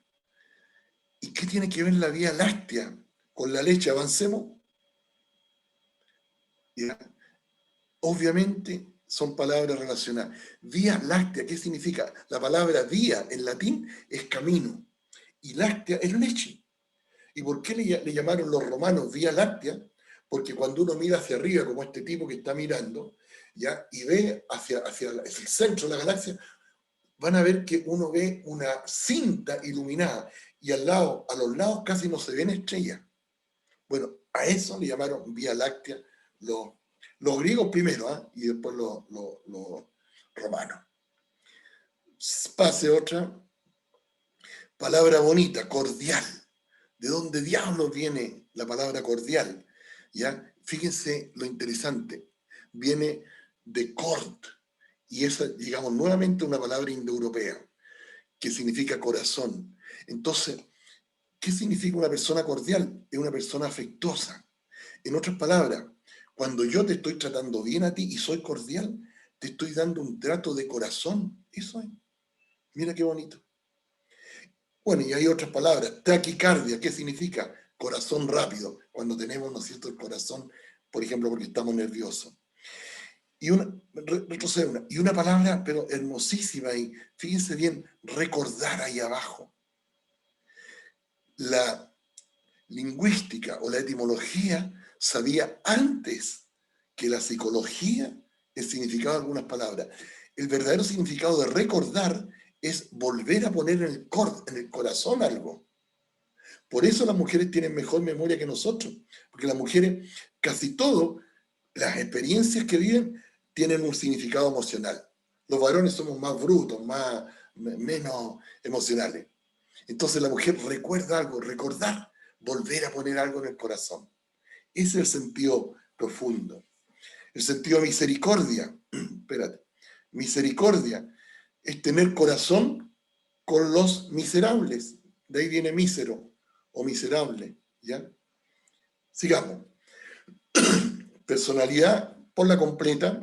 ¿Y qué tiene que ver la Vía Láctea con la leche? Avancemos. ¿Ya? Obviamente son palabras relacionadas. Vía Láctea, ¿qué significa? La palabra vía en latín es camino. y láctea es leche. ¿Y por qué le llamaron los romanos Vía Láctea? Porque cuando uno mira hacia arriba, como este tipo que está mirando, ¿ya? Y ve hacia el centro de la galaxia, van a ver que uno ve una cinta iluminada y a los lados casi no se ven estrellas. Bueno, a eso le llamaron Vía Láctea los griegos primero, ¿eh? Y después los romanos. Pase otra palabra bonita, cordial. ¿De dónde diablos viene la palabra cordial? ¿Ya? Fíjense lo interesante. Viene de cort, y esa, digamos, nuevamente una palabra indoeuropea, que significa corazón. Entonces, ¿qué significa una persona cordial? Es una persona afectuosa. En otras palabras, cuando yo te estoy tratando bien a ti y soy cordial, te estoy dando un trato de corazón. Eso es. Mira qué bonito. Bueno, y hay otras palabras. Taquicardia, ¿qué significa? Corazón rápido. Cuando tenemos, ¿no es cierto?, el corazón, por ejemplo, porque estamos nerviosos. Y una palabra, pero hermosísima, y fíjense bien, recordar ahí abajo. La lingüística o la etimología sabía antes que la psicología el significado de algunas palabras. El verdadero significado de recordar es volver a poner en el corazón algo. Por eso las mujeres tienen mejor memoria que nosotros, porque las mujeres, casi todo, las experiencias que viven, tienen un significado emocional. Los varones somos más brutos, menos emocionales. Entonces la mujer recuerda algo, recordar, volver a poner algo en el corazón. Ese es el sentido profundo. El sentido de misericordia, espérate, misericordia es tener corazón con los miserables. De ahí viene mísero o miserable, ¿ya? Sigamos. Personalidad, por la completa,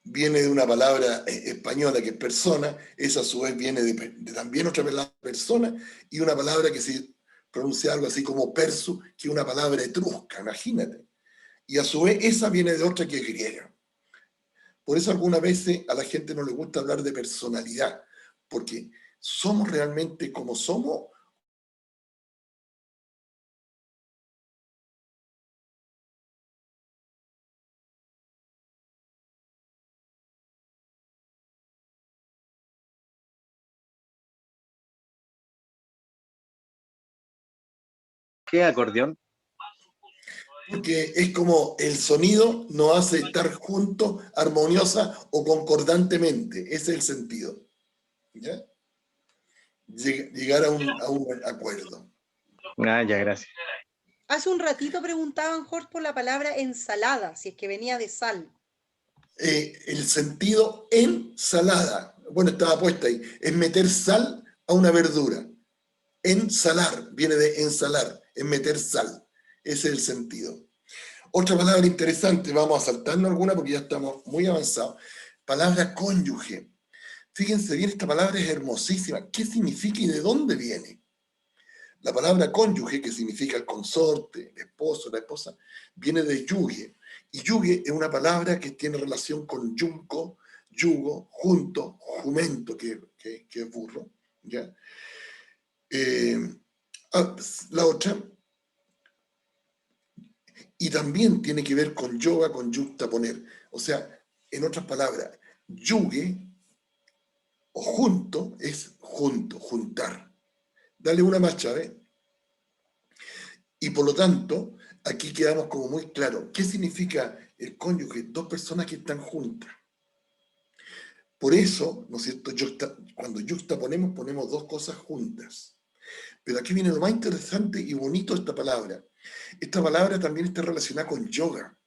viene de una palabra española que es persona, esa a su vez viene de también otra palabra persona, y una palabra que se pronuncia algo así como persu, que es una palabra etrusca, imagínate. Y a su vez esa viene de otra que es griega. Por eso algunas veces a la gente no le gusta hablar de personalidad, porque somos realmente como somos. ¿Qué acordeón? Porque es como el sonido nos hace estar juntos, armoniosa o concordantemente. Ese es el sentido. ¿Ya? Llegar a un acuerdo. Ah, ya, gracias. Hace un ratito preguntaban, Jorge, por la palabra ensalada, si es que venía de sal. El sentido ensalada, bueno, estaba puesta ahí, es meter sal a una verdura. Ensalar, viene de ensalar, es meter sal. Ese es el sentido. Otra palabra interesante, vamos a saltarnos alguna porque ya estamos muy avanzados. Palabra cónyuge. Fíjense bien, esta palabra es hermosísima. ¿Qué significa y de dónde viene? La palabra cónyuge, que significa el consorte, el esposo, la esposa, viene de yuge. Y yuge es una palabra que tiene relación con yunco, yugo, junto, jumento, que es burro. ¿Ya? La otra, y también tiene que ver con yoga, con yuxtaponer. O sea, en otras palabras, yuge o junto es junto, juntar. Dale una más, Chávez. Y por lo tanto, aquí quedamos como muy claro. ¿Qué significa el cónyuge? Dos personas que están juntas. Por eso, ¿no es cierto? Cuando yuxtaponemos, ponemos dos cosas juntas. Pero aquí viene lo más interesante y bonito de esta palabra. Esta palabra también está relacionada con yoga.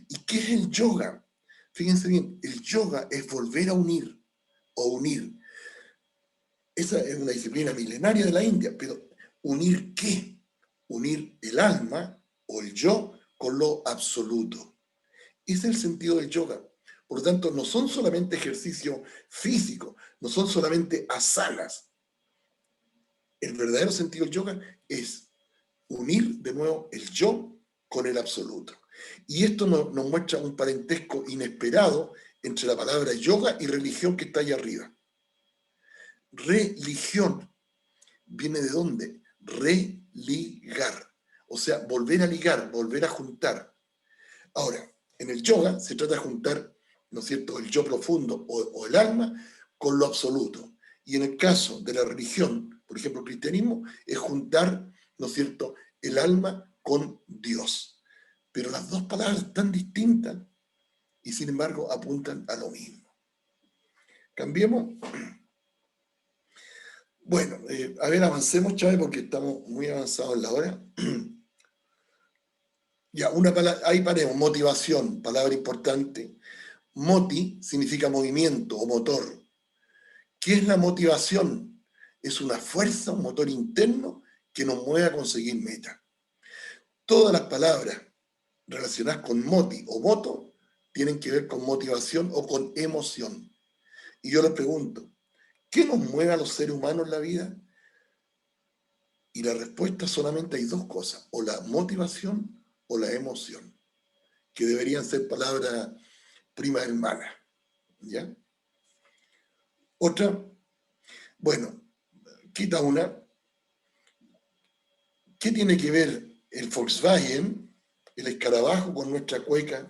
¿Y qué es el yoga? Fíjense bien, el yoga es volver a unir o unir. Esa es una disciplina milenaria de la India, pero ¿unir qué? Unir el alma o el yo con lo absoluto. Ese es el sentido del yoga. Por lo tanto, no son solamente ejercicios físicos, no son solamente asanas. El verdadero sentido del yoga es unir de nuevo el yo con el absoluto. Y esto nos muestra un parentesco inesperado entre la palabra yoga y religión que está ahí arriba. Religión viene ¿de dónde? Religar. O sea, volver a ligar, volver a juntar. Ahora, en el yoga se trata de juntar, ¿no es cierto?, el yo profundo o el alma con lo absoluto. Y en el caso de la religión, por ejemplo, el cristianismo, es juntar, ¿no es cierto?, el alma con Dios. Pero las dos palabras están distintas y sin embargo apuntan a lo mismo. Cambiemos. Bueno, a ver, avancemos, Chávez, porque estamos muy avanzados en la hora. Ya, una palabra, ahí paremos, motivación, palabra importante. Moti significa movimiento o motor. ¿Qué es la motivación? Es una fuerza, un motor interno que nos mueve a conseguir metas. Todas las palabras relacionadas con moti o moto tienen que ver con motivación o con emoción. Y yo les pregunto, ¿qué nos mueve a los seres humanos en la vida? Y la respuesta solamente hay dos cosas, o la motivación o la emoción, que deberían ser palabras primas hermanas. ¿Ya? Otra, bueno, quita una. ¿Qué tiene que ver el Volkswagen, el escarabajo, con nuestra cueca?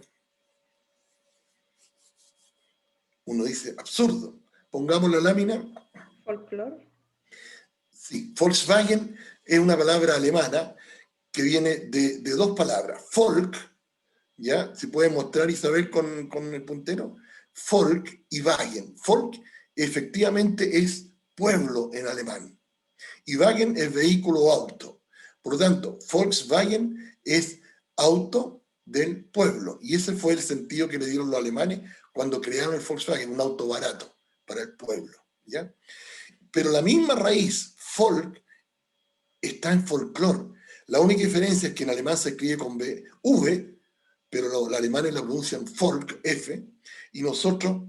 Uno dice, absurdo. Pongamos la lámina. Folclore. Sí, Volkswagen es una palabra alemana que viene de dos palabras. Volk, ¿ya? Se puede mostrar Isabel con el puntero. Volk y Wagen. Volk efectivamente es pueblo en alemán. Y Wagen es vehículo o auto. Por lo tanto, Volkswagen es auto del pueblo. Y ese fue el sentido que le dieron los alemanes cuando crearon el Volkswagen, un auto barato para el pueblo. ¿Ya? Pero la misma raíz, folk, está en folclore. La única diferencia es que en alemán se escribe con B, V, pero los alemanes la pronuncian folk, F, y nosotros,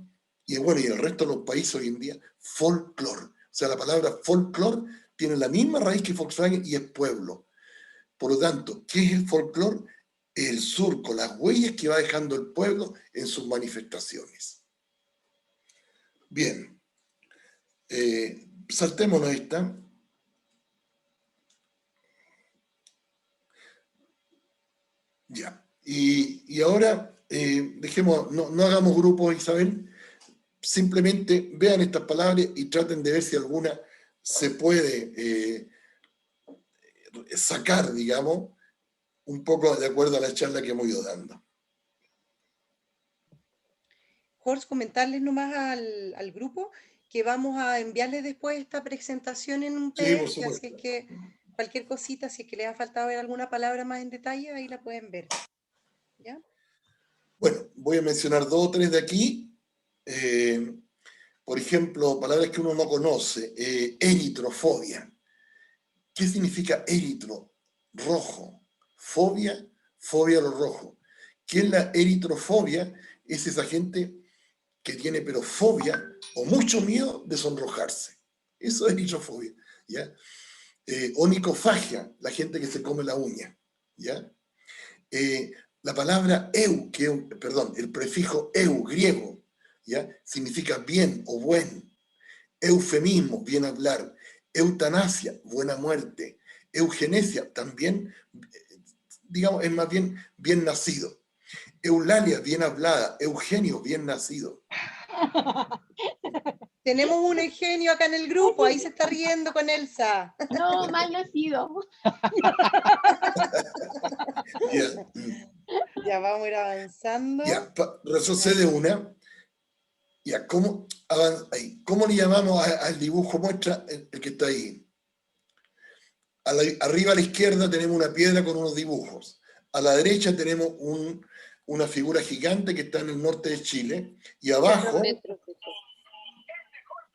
y bueno, y el resto de los países hoy en día, folclore. O sea, la palabra folclore tiene la misma raíz que Volkswagen y es pueblo. Por lo tanto, ¿qué es el folclore? El surco, las huellas que va dejando el pueblo en sus manifestaciones. Bien. Saltémonos esta. Ya. Y ahora dejemos, no hagamos grupos, Isabel. Simplemente vean estas palabras y traten de ver si alguna se puede sacar, digamos, un poco de acuerdo a la charla que hemos ido dando. Jorge, comentarles nomás al grupo que vamos a enviarles después esta presentación en un Sí, por PDF, supuesto. así es que cualquier cosita, si es que les ha faltado ver alguna palabra más en detalle, ahí la pueden ver. ¿Ya? Bueno, voy a mencionar 2 o 3 de aquí. Por ejemplo, palabras que uno no conoce. Eritrofobia. ¿Qué significa eritro? Rojo. Fobia, fobia a lo rojo. ¿Qué es la eritrofobia? Es esa gente que tiene pero fobia o mucho miedo de sonrojarse. Eso es eritrofobia. ¿Ya? Onicofagia, la gente que se come la uña. ¿Ya? La palabra eu, el prefijo eu, griego, ¿ya? Significa bien o buen. Eufemismo, bien hablar. Eutanasia, buena muerte. Eugenesia, también, digamos, es más bien bien nacido. Eulalia, bien hablada. Eugenio, bien nacido. Tenemos un Eugenio acá en el grupo, ahí se está riendo con Elsa. No, mal nacido. Ya. Ya vamos a ir avanzando. Ya, retrocede una. Ya, ¿cómo le llamamos al dibujo? Muestra el que está ahí. Arriba a la izquierda tenemos una piedra con unos dibujos. A la derecha tenemos una figura gigante que está en el norte de Chile. Y abajo,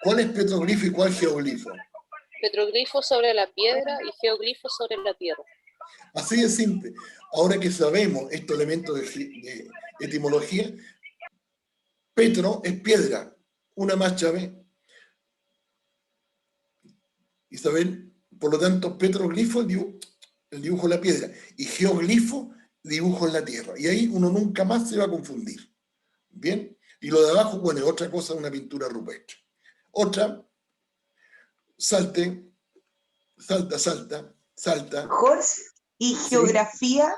¿cuál es petroglifo y cuál geoglifo? Petroglifo sobre la piedra y geoglifo sobre la tierra. Así de simple. Ahora que sabemos estos elementos de etimología, petro es piedra. Una más, Chávez. Isabel, por lo tanto, petroglifo, el dibujo de la piedra, y geoglifo, dibujo en la tierra. Y ahí uno nunca más se va a confundir. ¿Bien? Y lo de abajo, bueno, es otra cosa, una pintura rupestre. Otra, salte. Salta. Horst, ¿y geografía?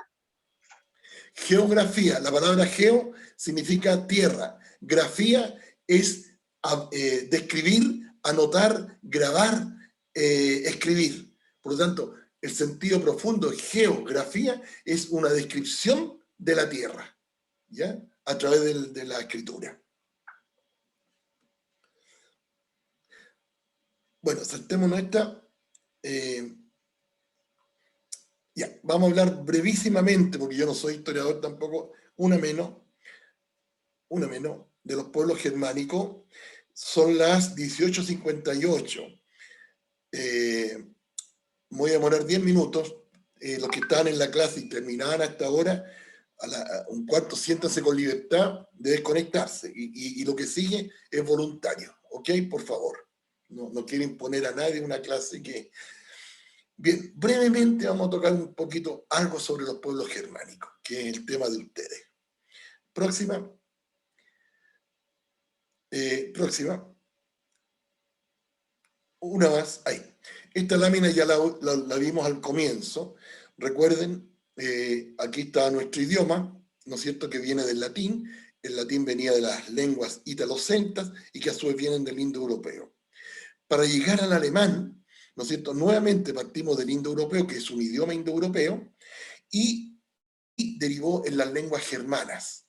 Geografía, la palabra geo significa tierra. Grafía es describir, anotar, grabar, escribir. Por lo tanto, el sentido profundo de geografía es una descripción de la tierra, ¿ya? A través de la escritura. Bueno, saltémonos esta. Ya, vamos a hablar brevísimamente, porque yo no soy historiador tampoco, una menos, de los pueblos germánicos. Son las 18:58. Voy a demorar 10 minutos. Los que estaban en la clase y terminaban hasta ahora, a un cuarto, siéntanse con libertad de desconectarse. Y lo que sigue es voluntario. ¿Ok? Por favor. No quiero imponer a nadie una clase que... Bien, brevemente vamos a tocar un poquito algo sobre los pueblos germánicos, que es el tema de ustedes. Próxima. Próxima. Una más, ahí. Esta lámina ya la vimos al comienzo. Recuerden, aquí está nuestro idioma, ¿no es cierto?, que viene del latín. El latín venía de las lenguas italocentas y que a su vez vienen del indoeuropeo. Para llegar al alemán, ¿no es cierto?, nuevamente partimos del indoeuropeo, que es un idioma indoeuropeo, y derivó en las lenguas germanas.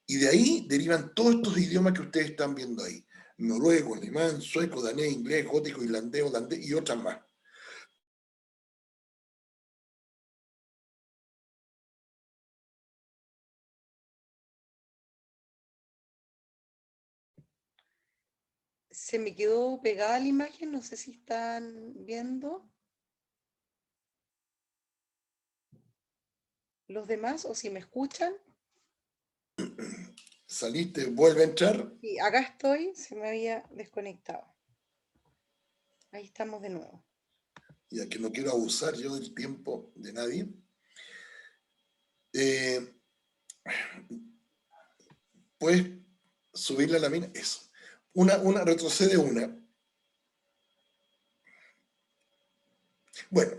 Y de ahí derivan todos estos idiomas que ustedes están viendo ahí. Noruego, alemán, sueco, danés, inglés, gótico, irlandés, holandés y otras más. Se me quedó pegada la imagen, no sé si están viendo. Los demás, o si me escuchan. Saliste, vuelve a entrar. Sí, acá estoy, se me había desconectado. Ahí estamos de nuevo. Ya que no quiero abusar yo del tiempo de nadie. ¿Puedes subirle a la mina? Eso. Retrocede una. Bueno,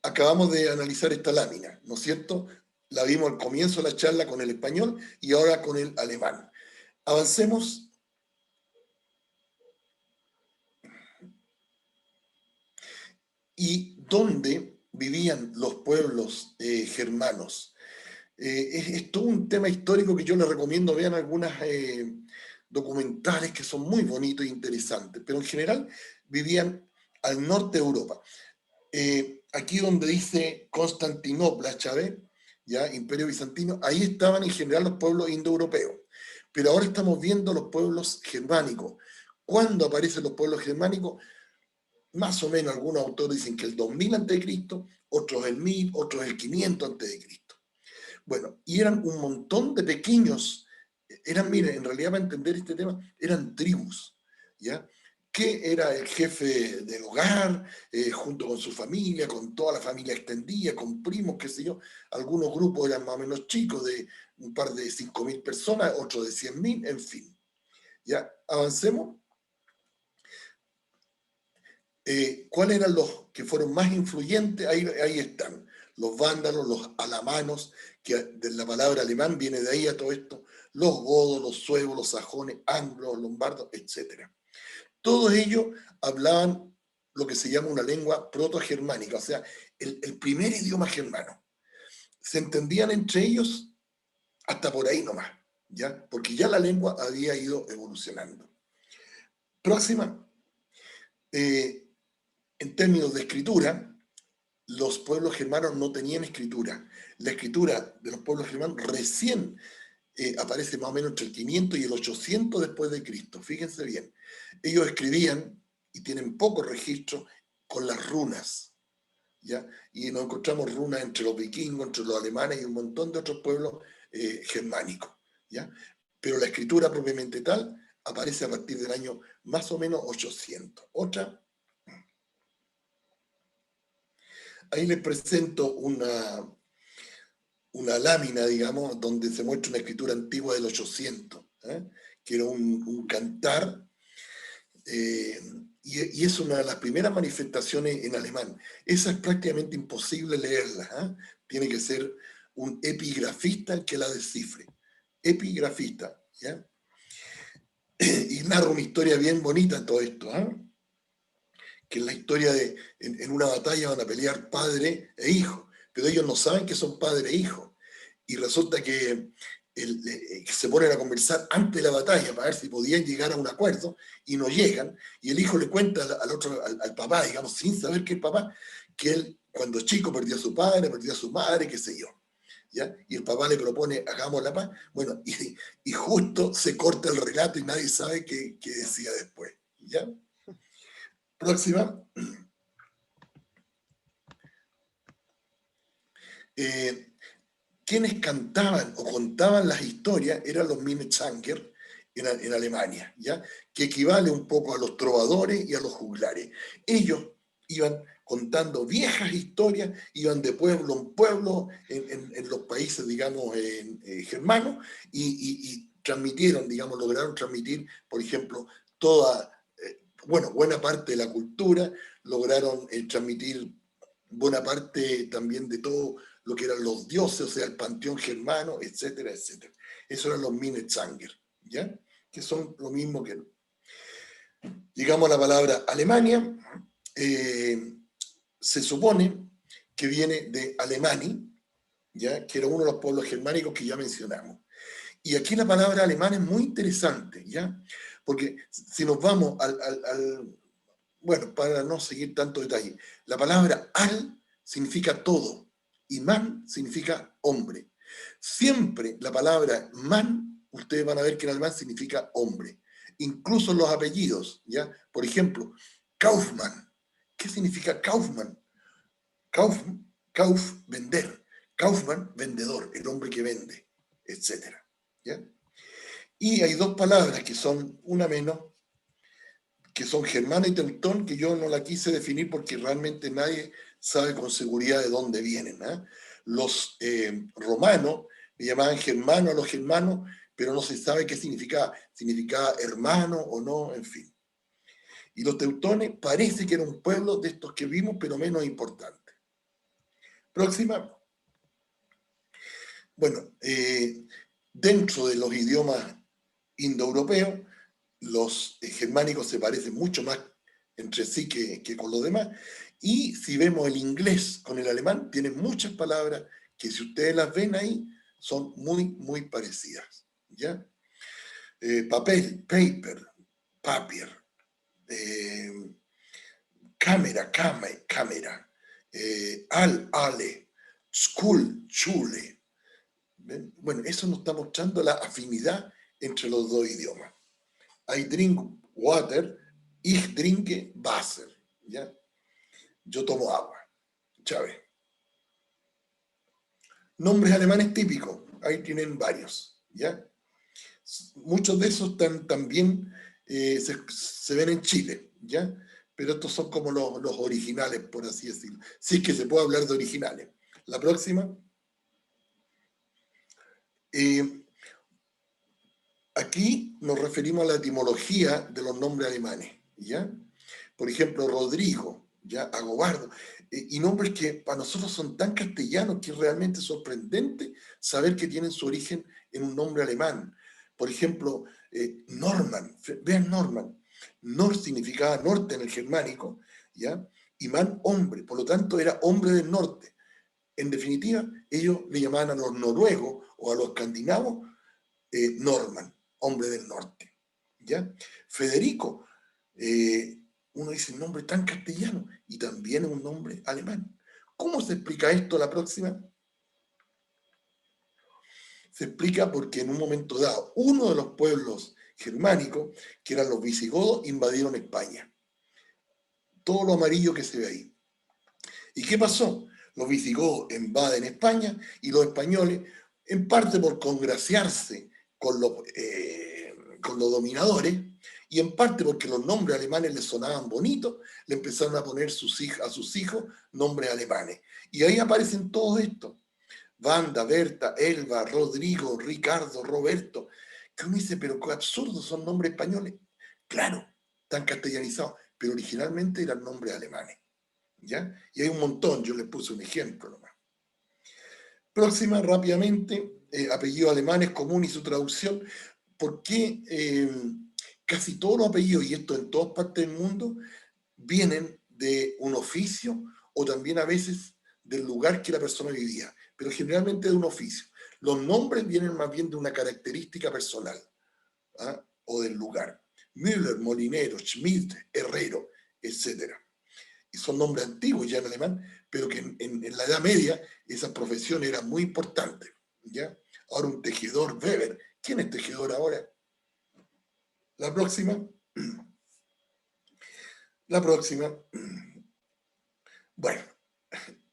acabamos de analizar esta lámina, ¿no es cierto? La vimos al comienzo de la charla con el español y ahora con el alemán. Avancemos. ¿Y dónde vivían los pueblos germanos? Es todo un tema histórico que yo les recomiendo, vean algunas documentales que son muy bonitos e interesantes, pero en general vivían al norte de Europa. Aquí donde dice Constantinopla, Chávez, ¿ya? Imperio Bizantino, ahí estaban en general los pueblos indoeuropeos, pero ahora estamos viendo los pueblos germánicos. ¿Cuándo aparecen los pueblos germánicos? Más o menos algunos autores dicen que el 2000 a.C., otros el 1000, otros el 500 a.C. Bueno, y eran un montón de pequeños, miren, en realidad para entender este tema, eran tribus, ¿ya? Que era el jefe del hogar, junto con su familia, con toda la familia extendida, con primos, qué sé yo. Algunos grupos eran más o menos chicos, de un par de 5.000 personas, otros de 100.000, en fin. ¿Ya? Avancemos. ¿Cuáles eran los que fueron más influyentes? Ahí están. Los vándalos, los alamanos, que de la palabra alemán viene de ahí a todo esto, los godos, los suevos, los sajones, anglos, lombardos, etc. Todos ellos hablaban lo que se llama una lengua protogermánica, o sea, el primer idioma germano. Se entendían entre ellos hasta por ahí nomás, ¿ya? Porque ya la lengua había ido evolucionando. Próxima. En términos de escritura, los pueblos germanos no tenían escritura. La escritura de los pueblos germanos recién aparece más o menos entre el 500 y el 800 después de Cristo. Fíjense bien. Ellos escribían, y tienen pocos registros, con las runas, ¿ya? Y nos encontramos runas entre los vikingos, entre los alemanes y un montón de otros pueblos germánicos, ¿ya? Pero la escritura propiamente tal aparece a partir del año más o menos 800. Otra. Ahí les presento una lámina, digamos, donde se muestra una escritura antigua del 800, que era un cantar Y es una de las primeras manifestaciones en alemán. Esa es prácticamente imposible leerla, ¿ah? Tiene que ser un epigrafista el que la descifre. Epigrafista, ¿ya? Y narra una historia bien bonita en todo esto, ¿ah? Que es la historia de, en una batalla van a pelear padre e hijo, pero ellos no saben que son padre e hijo. Y resulta que se ponen a conversar antes de la batalla para ver si podían llegar a un acuerdo, y no llegan, y el hijo le cuenta al papá, digamos, sin saber que el papá, que él cuando chico perdió a su padre, perdió a su madre, qué sé yo, ¿ya? Y el papá le propone, hagamos la paz, bueno, y justo se corta el relato y nadie sabe qué decía después, ¿ya? Próxima. Quienes cantaban o contaban las historias eran los Minnesänger en Alemania, ¿ya? Que equivale un poco a los trovadores y a los juglares. Ellos iban contando viejas historias, iban de pueblo en pueblo en los países, digamos, germanos, y transmitieron, digamos, lograron transmitir, por ejemplo, buena parte de la cultura, lograron transmitir buena parte también de todo lo que eran los dioses, o sea, el panteón germano, etcétera, etcétera. Eso eran los Minnesänger, ¿ya? Que son lo mismo que... Llegamos a la palabra Alemania, se supone que viene de Alemani, ¿ya? Que era uno de los pueblos germánicos que ya mencionamos. Y aquí la palabra alemán es muy interesante, ¿ya? Porque si nos vamos bueno, para no seguir tanto detalle, la palabra al significa todo y man significa hombre. Siempre la palabra man, ustedes van a ver que en alemán significa hombre. Incluso los apellidos, ¿ya? Por ejemplo, Kaufmann. ¿Qué significa Kaufmann? Kauf, vender. Kaufmann, vendedor, el hombre que vende, etc. ¿Ya? Y hay dos palabras que son una menos, que son germana y teutón, que yo no la quise definir porque realmente nadie sabe con seguridad de dónde vienen, ¿eh? Los romanos le llamaban germano a los germanos, pero no se sabe qué significaba hermano o no, en fin. Y los teutones parece que era un pueblo de estos que vimos, pero menos importante. Próxima. Bueno, dentro de los idiomas indoeuropeos, los germánicos se parecen mucho más entre sí que con los demás, y si vemos el inglés con el alemán, tienen muchas palabras que si ustedes las ven ahí, son muy, muy parecidas, ¿ya? Papel, paper, papier, cámara, cámara, ale, school, schule. ¿Ven? Bueno, eso nos está mostrando la afinidad entre los dos idiomas. I drink water, ich trinke Wasser, ¿ya? Yo tomo agua. Chávez. Nombres alemanes típicos, ahí tienen varios, ¿ya? Muchos de esos también se ven en Chile, ¿ya? Pero estos son como los originales, por así decirlo. Si es que se puede hablar de originales. La próxima. Aquí nos referimos a la etimología de los nombres alemanes, ¿ya? Por ejemplo, Rodrigo, ¿ya? Agobardo, y nombres que para nosotros son tan castellanos que es realmente sorprendente saber que tienen su origen en un nombre alemán. Por ejemplo, Norman, vean Norman. Nor significaba norte en el germánico, ¿ya? Y man, hombre, por lo tanto era hombre del norte. En definitiva, ellos le llamaban a los noruegos o a los escandinavos Norman, hombre del norte, ¿ya? Federico, uno dice un nombre tan castellano y también es un nombre alemán. ¿Cómo se explica esto la próxima? Se explica porque en un momento dado, uno de los pueblos germánicos, que eran los visigodos, invadieron España. Todo lo amarillo que se ve ahí. ¿Y qué pasó? Los visigodos invaden España y los españoles, en parte por congraciarse con los dominadores, y en parte porque los nombres alemanes les sonaban bonitos, le empezaron a poner a sus hijos nombres alemanes. Y ahí aparecen todos estos. Wanda, Berta, Elba, Rodrigo, Ricardo, Roberto, que uno dice, pero qué absurdo, son nombres españoles. Claro, están castellanizados, pero originalmente eran nombres alemanes, ¿ya? Y hay un montón, yo les puse un ejemplo nomás. Próxima, rápidamente, apellidos alemanes común y su traducción. ¿Por qué casi todos los apellidos, y esto en todas partes del mundo, vienen de un oficio o también a veces del lugar que la persona vivía, pero generalmente de un oficio? Los nombres vienen más bien de una característica personal, ¿ah? O del lugar. Müller, molinero, Schmidt, herrero, etc. Y son nombres antiguos ya en alemán, pero que en la Edad Media esas profesiones eran muy importantes, ¿ya? Ahora un tejedor, Weber. ¿Quién es tejedor ahora? La próxima. La próxima. Bueno,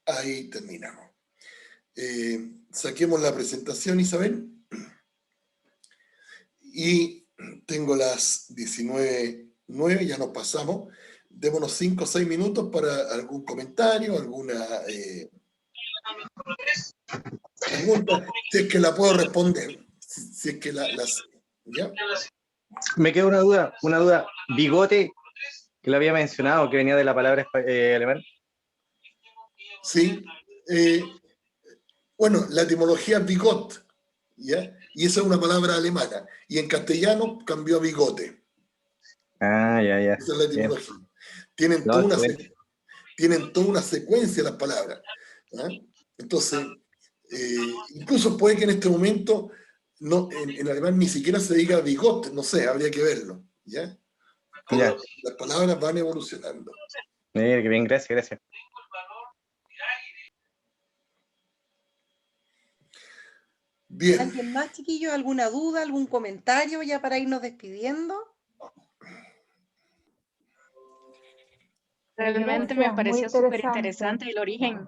ahí terminamos. Saquemos la presentación, Isabel. Y tengo las 19:09, ya nos pasamos. Démonos 5 o 6 minutos para algún comentario, alguna pregunta, si es que la puedo responder. Si es que las... ¿Ya? Me queda una duda. Bigote, que lo había mencionado, que venía de la palabra alemán. Sí. Bueno, la etimología es bigot, ¿ya? Y esa es una palabra alemana. Y en castellano cambió a bigote. Ah, ya. Esa es la etimología. Tienen toda una secuencia las palabras, ¿ya? Entonces, incluso puede que en este momento no, en alemán ni siquiera se diga bigot, no sé, habría que verlo, ¿ya? Pero las palabras van evolucionando. Qué bien, gracias. Bien. ¿Alguien más, chiquillos? ¿Alguna duda, algún comentario ya para irnos despidiendo? Realmente me pareció súper interesante el origen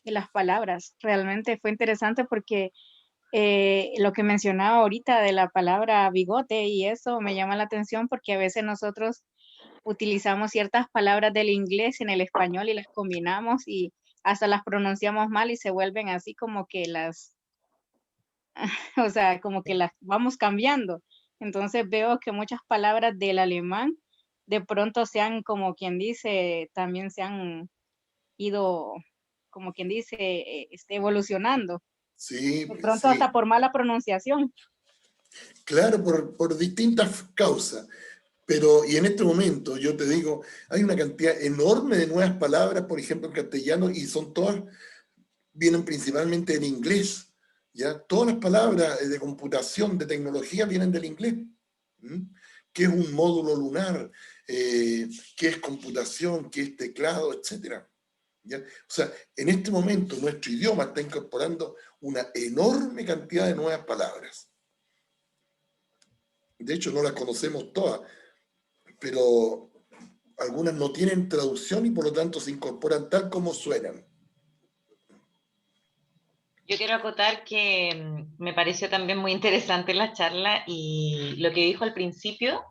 de las palabras. Realmente fue interesante porque lo que mencionaba ahorita de la palabra bigote y eso me llama la atención porque a veces nosotros utilizamos ciertas palabras del inglés en el español y las combinamos y hasta las pronunciamos mal y se vuelven así como que o sea, como que las vamos cambiando. Entonces veo que muchas palabras del alemán de pronto también se han ido, como quien dice, evolucionando. Sí, De pronto hasta por mala pronunciación. Claro, por distintas causas. Pero, y en este momento, yo te digo, hay una cantidad enorme de nuevas palabras, por ejemplo, en castellano, y vienen principalmente en inglés. ¿Ya? Todas las palabras de computación, de tecnología, vienen del inglés. ¿Qué es un módulo lunar? ¿Qué es computación? ¿Qué es teclado? Etcétera. ¿Ya? O sea, en este momento nuestro idioma está incorporando una enorme cantidad de nuevas palabras. De hecho, no las conocemos todas, pero algunas no tienen traducción y por lo tanto se incorporan tal como suenan. Yo quiero acotar que me pareció también muy interesante la charla y lo que dijo al principio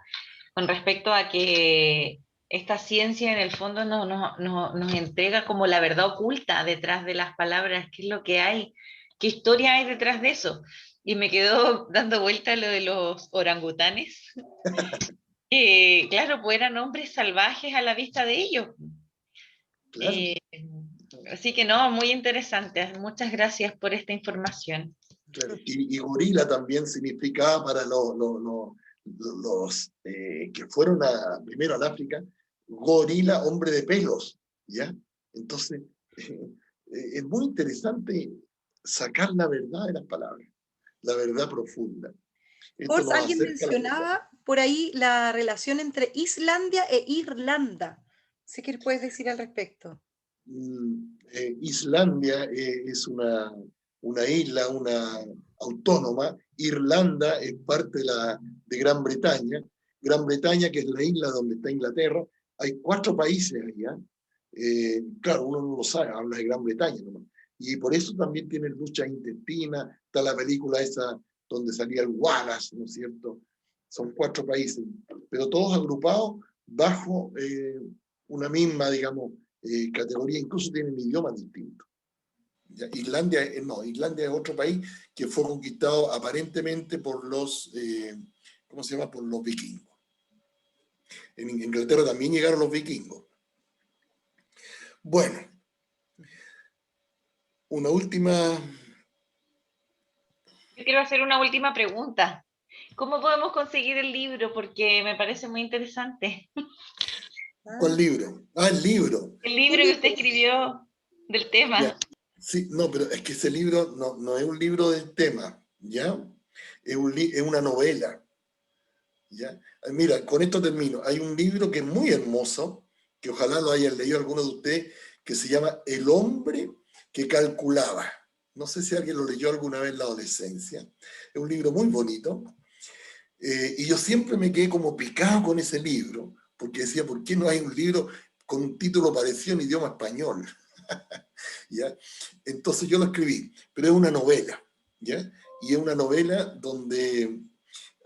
con respecto a que esta ciencia en el fondo nos entrega como la verdad oculta detrás de las palabras, qué es lo que hay, qué historia hay detrás de eso. Y me quedó dando vuelta lo de los orangutanes. Claro, pues eran hombres salvajes a la vista de ellos. Claro. Así que no, muy interesante. Muchas gracias por esta información. Claro. Y gorila también significaba para los que fueron primero al África, gorila, hombre de pelos, ¿ya? Entonces, es muy interesante sacar la verdad de las palabras, la verdad profunda. Jorge, alguien mencionaba por ahí la relación entre Islandia e Irlanda. ¿Sé qué puedes decir al respecto? Islandia es una isla, una autónoma. Irlanda es parte de Gran Bretaña. Gran Bretaña, que es la isla donde está Inglaterra. Hay 4 países allá. Claro, uno no lo sabe, habla de Gran Bretaña nomás. Y por eso también tienen lucha intestina. Está la película esa donde salía el Wallace, ¿no es cierto? Son 4 países, pero todos agrupados bajo una misma, digamos, categoría, incluso tienen idiomas distintos. ¿Ya? Islandia es otro país que fue conquistado aparentemente por los, ¿cómo se llama? Por los vikingos. En Inglaterra también llegaron los vikingos. Bueno, una última... Yo quiero hacer una última pregunta. ¿Cómo podemos conseguir el libro? Porque me parece muy interesante. ¿Cuál libro? Ah, el libro. El libro que usted escribió del tema. Ya. Sí, no, pero es que ese libro no es un libro del tema, ¿ya? Es una novela, ¿ya? Mira, con esto termino. Hay un libro que es muy hermoso, que ojalá lo hayan leído algunos de ustedes, que se llama El hombre que calculaba. No sé si alguien lo leyó alguna vez en la adolescencia. Es un libro muy bonito. Y yo siempre me quedé como picado con ese libro, porque decía, ¿por qué no hay un libro con un título parecido en idioma español? ¿Ya? Entonces yo lo escribí, pero es una novela, ¿ya? Y es una novela donde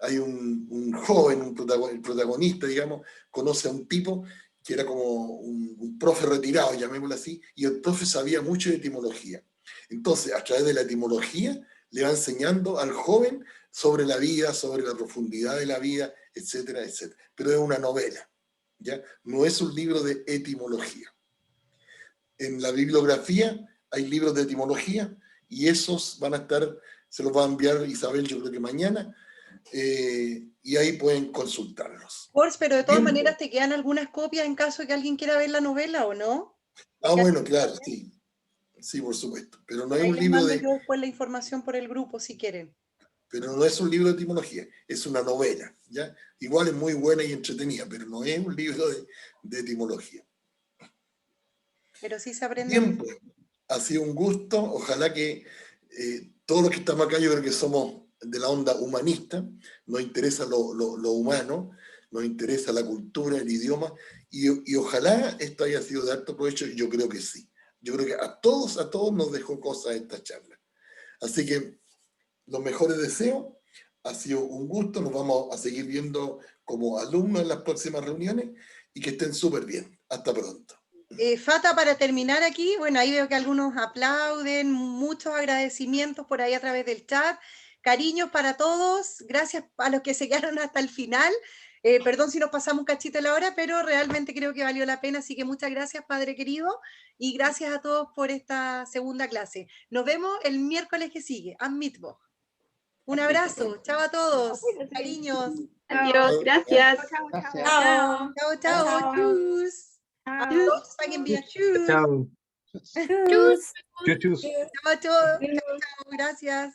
hay un joven, el protagonista, digamos, conoce a un tipo que era como un profe retirado, llamémoslo así, y el profe sabía mucho de etimología. Entonces, a través de la etimología, le va enseñando al joven sobre la vida, sobre la profundidad de la vida, etcétera, etcétera. Pero es una novela, ¿ya? No es un libro de etimología. En la bibliografía hay libros de etimología y esos van a estar, se los va a enviar Isabel yo creo que mañana, y ahí pueden consultarlos. Jorge, pero de todas maneras te quedan algunas copias en caso de que alguien quiera ver la novela o no. Ah, bueno, claro, sí. Sí, por supuesto. Pero no es Ahí un les libro mando de... yo después la información por el grupo si quieren. Pero no es un libro de etimología, es una novela, ¿ya? Igual es muy buena y entretenida, pero no es un libro de etimología. Pero sí se aprende. Bien, pues, ha sido un gusto. Ojalá que todos los que estamos acá, yo creo que somos de la onda humanista, nos interesa lo humano, nos interesa la cultura, el idioma, y ojalá esto haya sido de alto provecho, y yo creo que sí. Yo creo que a todos nos dejó cosas esta charla. Así que los mejores deseos, ha sido un gusto, nos vamos a seguir viendo como alumnos en las próximas reuniones, y que estén súper bien. Hasta pronto. Fata, para terminar aquí, bueno, ahí veo que algunos aplauden, muchos agradecimientos por ahí a través del chat, cariños para todos, gracias a los que se quedaron hasta el final, perdón si nos pasamos un cachito de la hora, pero realmente creo que valió la pena, así que muchas gracias, padre querido, y gracias a todos por esta segunda clase. Nos vemos el miércoles que sigue, am Mittwoch. Un abrazo, chao a todos, cariños. Adiós, gracias. Chao, chao, chao, tschüss. Adiós, sagen wir tschüss. Chao. Tschüss. Tschüss. Chao, chao, chao, gracias.